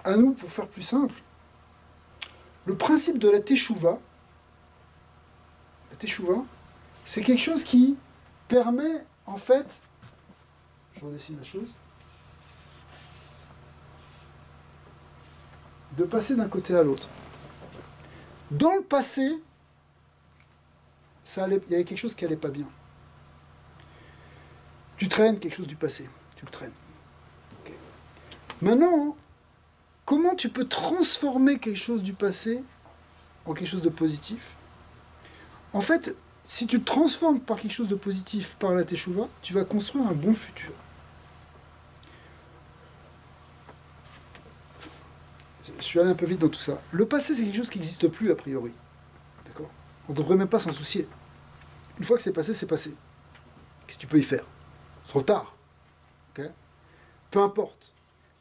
à nous, pour faire plus simple, le principe de la teshuva, c'est quelque chose qui permet, en fait, je redessine la chose, de passer d'un côté à l'autre. Dans le passé, il y avait quelque chose qui n'allait pas bien. Tu traînes quelque chose du passé, tu le traînes. Okay. Maintenant, comment tu peux transformer quelque chose du passé en quelque chose de positif? En fait, si tu te transformes par quelque chose de positif par la teshuva, tu vas construire un bon futur. Je suis allé un peu vite dans tout ça. Le passé, c'est quelque chose qui n'existe plus a priori. D'accord? On ne devrait même pas s'en soucier. Une fois que c'est passé, c'est passé. Qu'est-ce que tu peux y faire? C'est trop tard. Okay? Peu importe.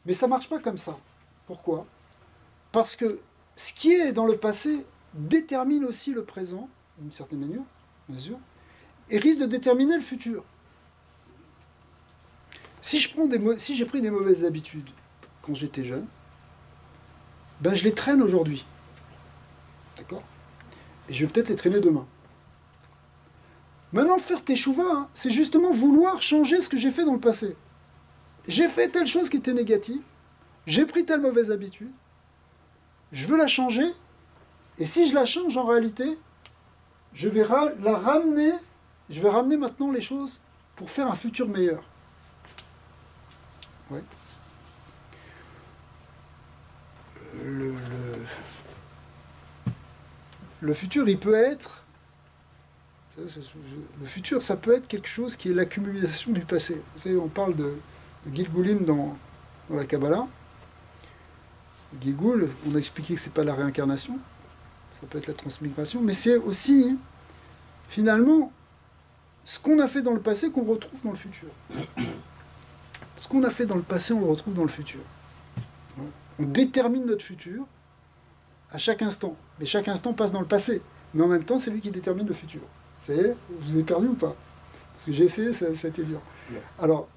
Mais ça ne marche pas comme ça. Pourquoi? Parce que ce qui est dans le passé détermine aussi le présent, d'une certaine manière, bien sûr, et risque de déterminer le futur. Si j'ai pris des mauvaises habitudes quand j'étais jeune, ben je les traîne aujourd'hui. D'accord? Et je vais peut-être les traîner demain. Maintenant, faire teshuva, hein, c'est justement vouloir changer ce que j'ai fait dans le passé. J'ai fait telle chose qui était négative, j'ai pris telle mauvaise habitude, je veux la changer, et si je la change en réalité, je vais ramener maintenant les choses pour faire un futur meilleur. Ouais. Le futur, il peut être... Le futur, ça peut être quelque chose qui est l'accumulation du passé. Vous savez, on parle de Gilgulim dans la Kabbalah. Gilgul, on a expliqué que ce n'est pas la réincarnation, ça peut être la transmigration, mais c'est aussi, finalement, ce qu'on a fait dans le passé qu'on retrouve dans le futur. Ce qu'on a fait dans le passé, on le retrouve dans le futur. On détermine notre futur à chaque instant. Mais chaque instant passe dans le passé. Mais en même temps, c'est lui qui détermine le futur. Ça y est, vous avez perdu ou pas? Parce que j'ai essayé, ça a été dur. Alors,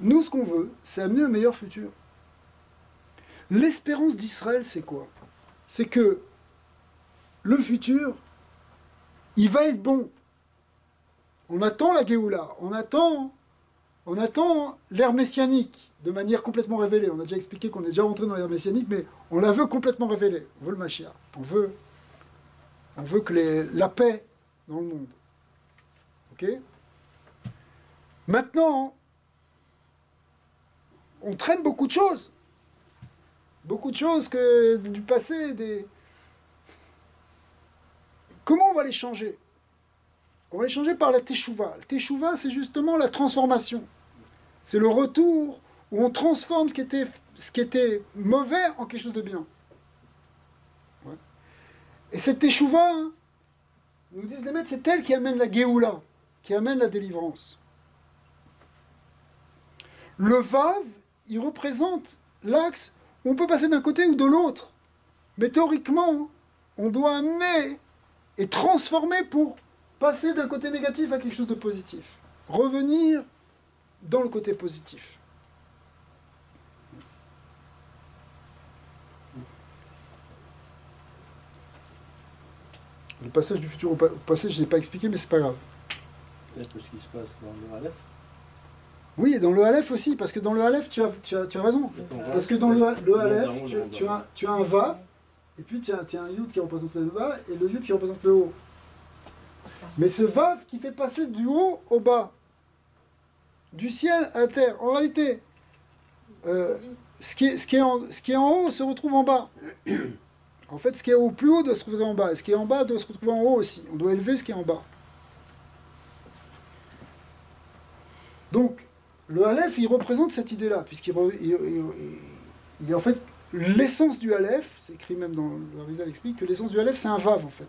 nous, ce qu'on veut, c'est amener un meilleur futur. L'espérance d'Israël, c'est quoi? C'est que le futur, il va être bon. On attend la Géoula, on attend l'ère messianique de manière complètement révélée. On a déjà expliqué qu'on est déjà rentré dans l'ère messianique, mais on la veut complètement révélée. On veut le Mashiach. On veut que la paix dans le monde. Ok? Maintenant, on traîne beaucoup de choses. Beaucoup de choses du passé. Comment on va les changer? On va les changer par la teshuva. La teshuva, c'est justement la transformation. C'est le retour où on transforme ce qui était mauvais en quelque chose de bien. Ouais. Et cette teshuva, hein, nous disent les maîtres, c'est elle qui amène la Géoula, qui amène la délivrance. Le Vav, il représente l'axe où on peut passer d'un côté ou de l'autre. Mais théoriquement, on doit amener et transformer pour passer d'un côté négatif à quelque chose de positif. Revenir dans le côté positif. Le passage du futur au passé, je ne l'ai pas expliqué, mais c'est pas grave. Peut-être ce qui se passe dans le Aleph. Oui, et dans le Aleph aussi, parce que dans le Aleph, tu as raison. Parce que dans le Aleph, tu as un Vav, et puis tu as un Yud qui représente le bas, et le Yud qui représente le haut. Mais ce Vav qui fait passer du haut au bas, du ciel à la terre, en réalité, ce qui est en haut se retrouve en bas. En fait, ce qui est au plus haut doit se retrouver en bas, et ce qui est en bas doit se retrouver en haut aussi. On doit élever ce qui est en bas. Donc, le Aleph, il représente cette idée-là, puisqu'il est en fait l'essence du Aleph, c'est écrit même dans le Arizal explique que l'essence du Aleph, c'est un Vav, en fait.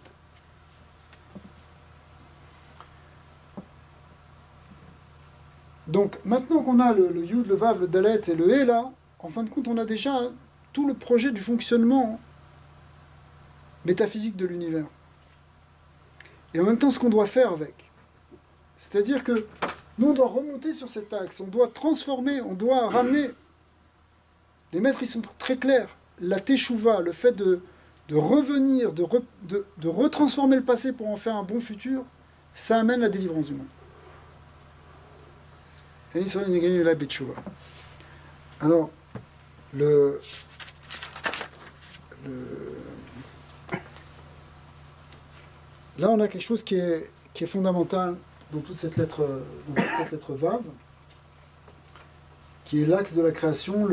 Donc, maintenant qu'on a le Yud, le Vav, le Dalet et le He, là, en fin de compte, on a déjà tout le projet du fonctionnement métaphysique de l'univers. Et en même temps, ce qu'on doit faire avec. C'est-à-dire que nous, on doit remonter sur cet axe, on doit transformer, on doit ramener. Les maîtres, ils sont très clairs. La teshuva, le fait de revenir, de retransformer le passé pour en faire un bon futur, ça amène la délivrance du monde. Alors, là, on a quelque chose qui est fondamental dans toute cette lettre Vav, qui est l'axe de la création.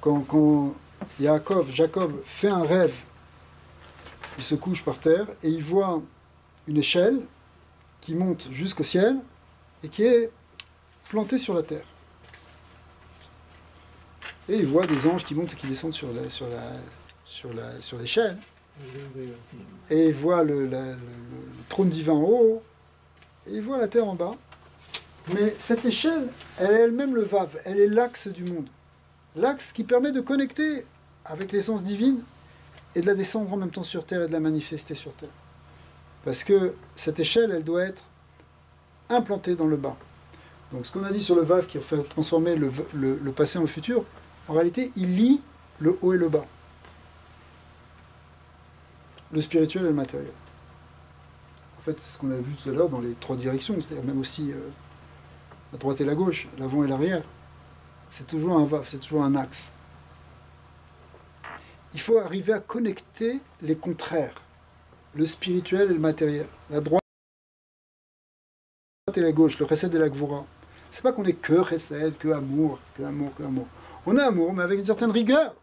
Quand Jacob fait un rêve, il se couche par terre et il voit une échelle qui monte jusqu'au ciel et qui est plantée sur la terre. Et il voit des anges qui montent et qui descendent sur l'échelle. Et il voit le trône divin en haut, et il voit la terre en bas. Mais cette échelle, elle est elle-même le Vav, elle est l'axe du monde. L'axe qui permet de connecter avec l'essence divine et de la descendre en même temps sur terre et de la manifester sur terre. Parce que cette échelle, elle doit être implantée dans le bas. Donc ce qu'on a dit sur le Vav qui fait transformer le passé en le futur, en réalité, il lie le haut et le bas. Le spirituel et le matériel. En fait, c'est ce qu'on a vu tout à l'heure dans les trois directions, c'est-à-dire même aussi la droite et la gauche, l'avant et l'arrière. C'est toujours un Vav, c'est toujours un axe. Il faut arriver à connecter les contraires, le spirituel et le matériel, la droite et la gauche, le chesed et la gvura. C'est pas qu'on est que chesed, que amour, que amour, que amour. On a amour, mais avec une certaine rigueur,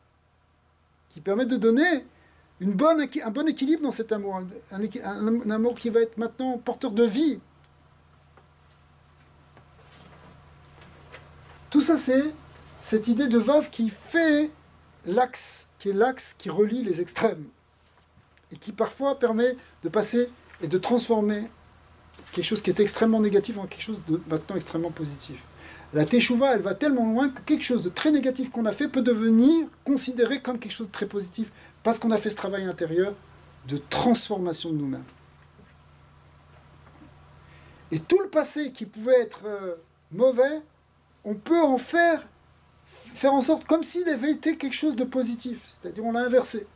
qui permet de donner un bon équilibre dans cet amour, un amour qui va être maintenant porteur de vie. Tout ça, c'est cette idée de Vav qui fait l'axe, qui est l'axe qui relie les extrêmes, et qui parfois permet de passer et de transformer quelque chose qui est extrêmement négatif en quelque chose de maintenant extrêmement positif. La teshuva, elle va tellement loin que quelque chose de très négatif qu'on a fait peut devenir considéré comme quelque chose de très positif, parce qu'on a fait ce travail intérieur de transformation de nous-mêmes. Et tout le passé qui pouvait être mauvais, on peut en faire en sorte comme s'il avait été quelque chose de positif. C'est-à-dire on l'a inversé.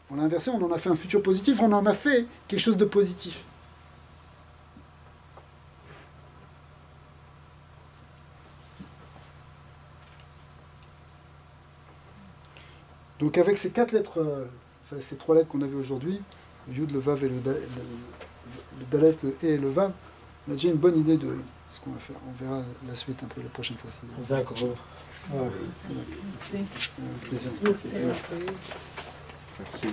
On l'a inversé, on en a fait un futur positif, on en a fait quelque chose de positif. Donc avec ces quatre lettres, ces trois lettres qu'on avait aujourd'hui, le Yud, le Vav et le Dalet, le E et le Vav, on a déjà une bonne idée de ce qu'on va faire. On verra la suite un peu la prochaine fois. D'accord. Plaisir. Merci. Merci.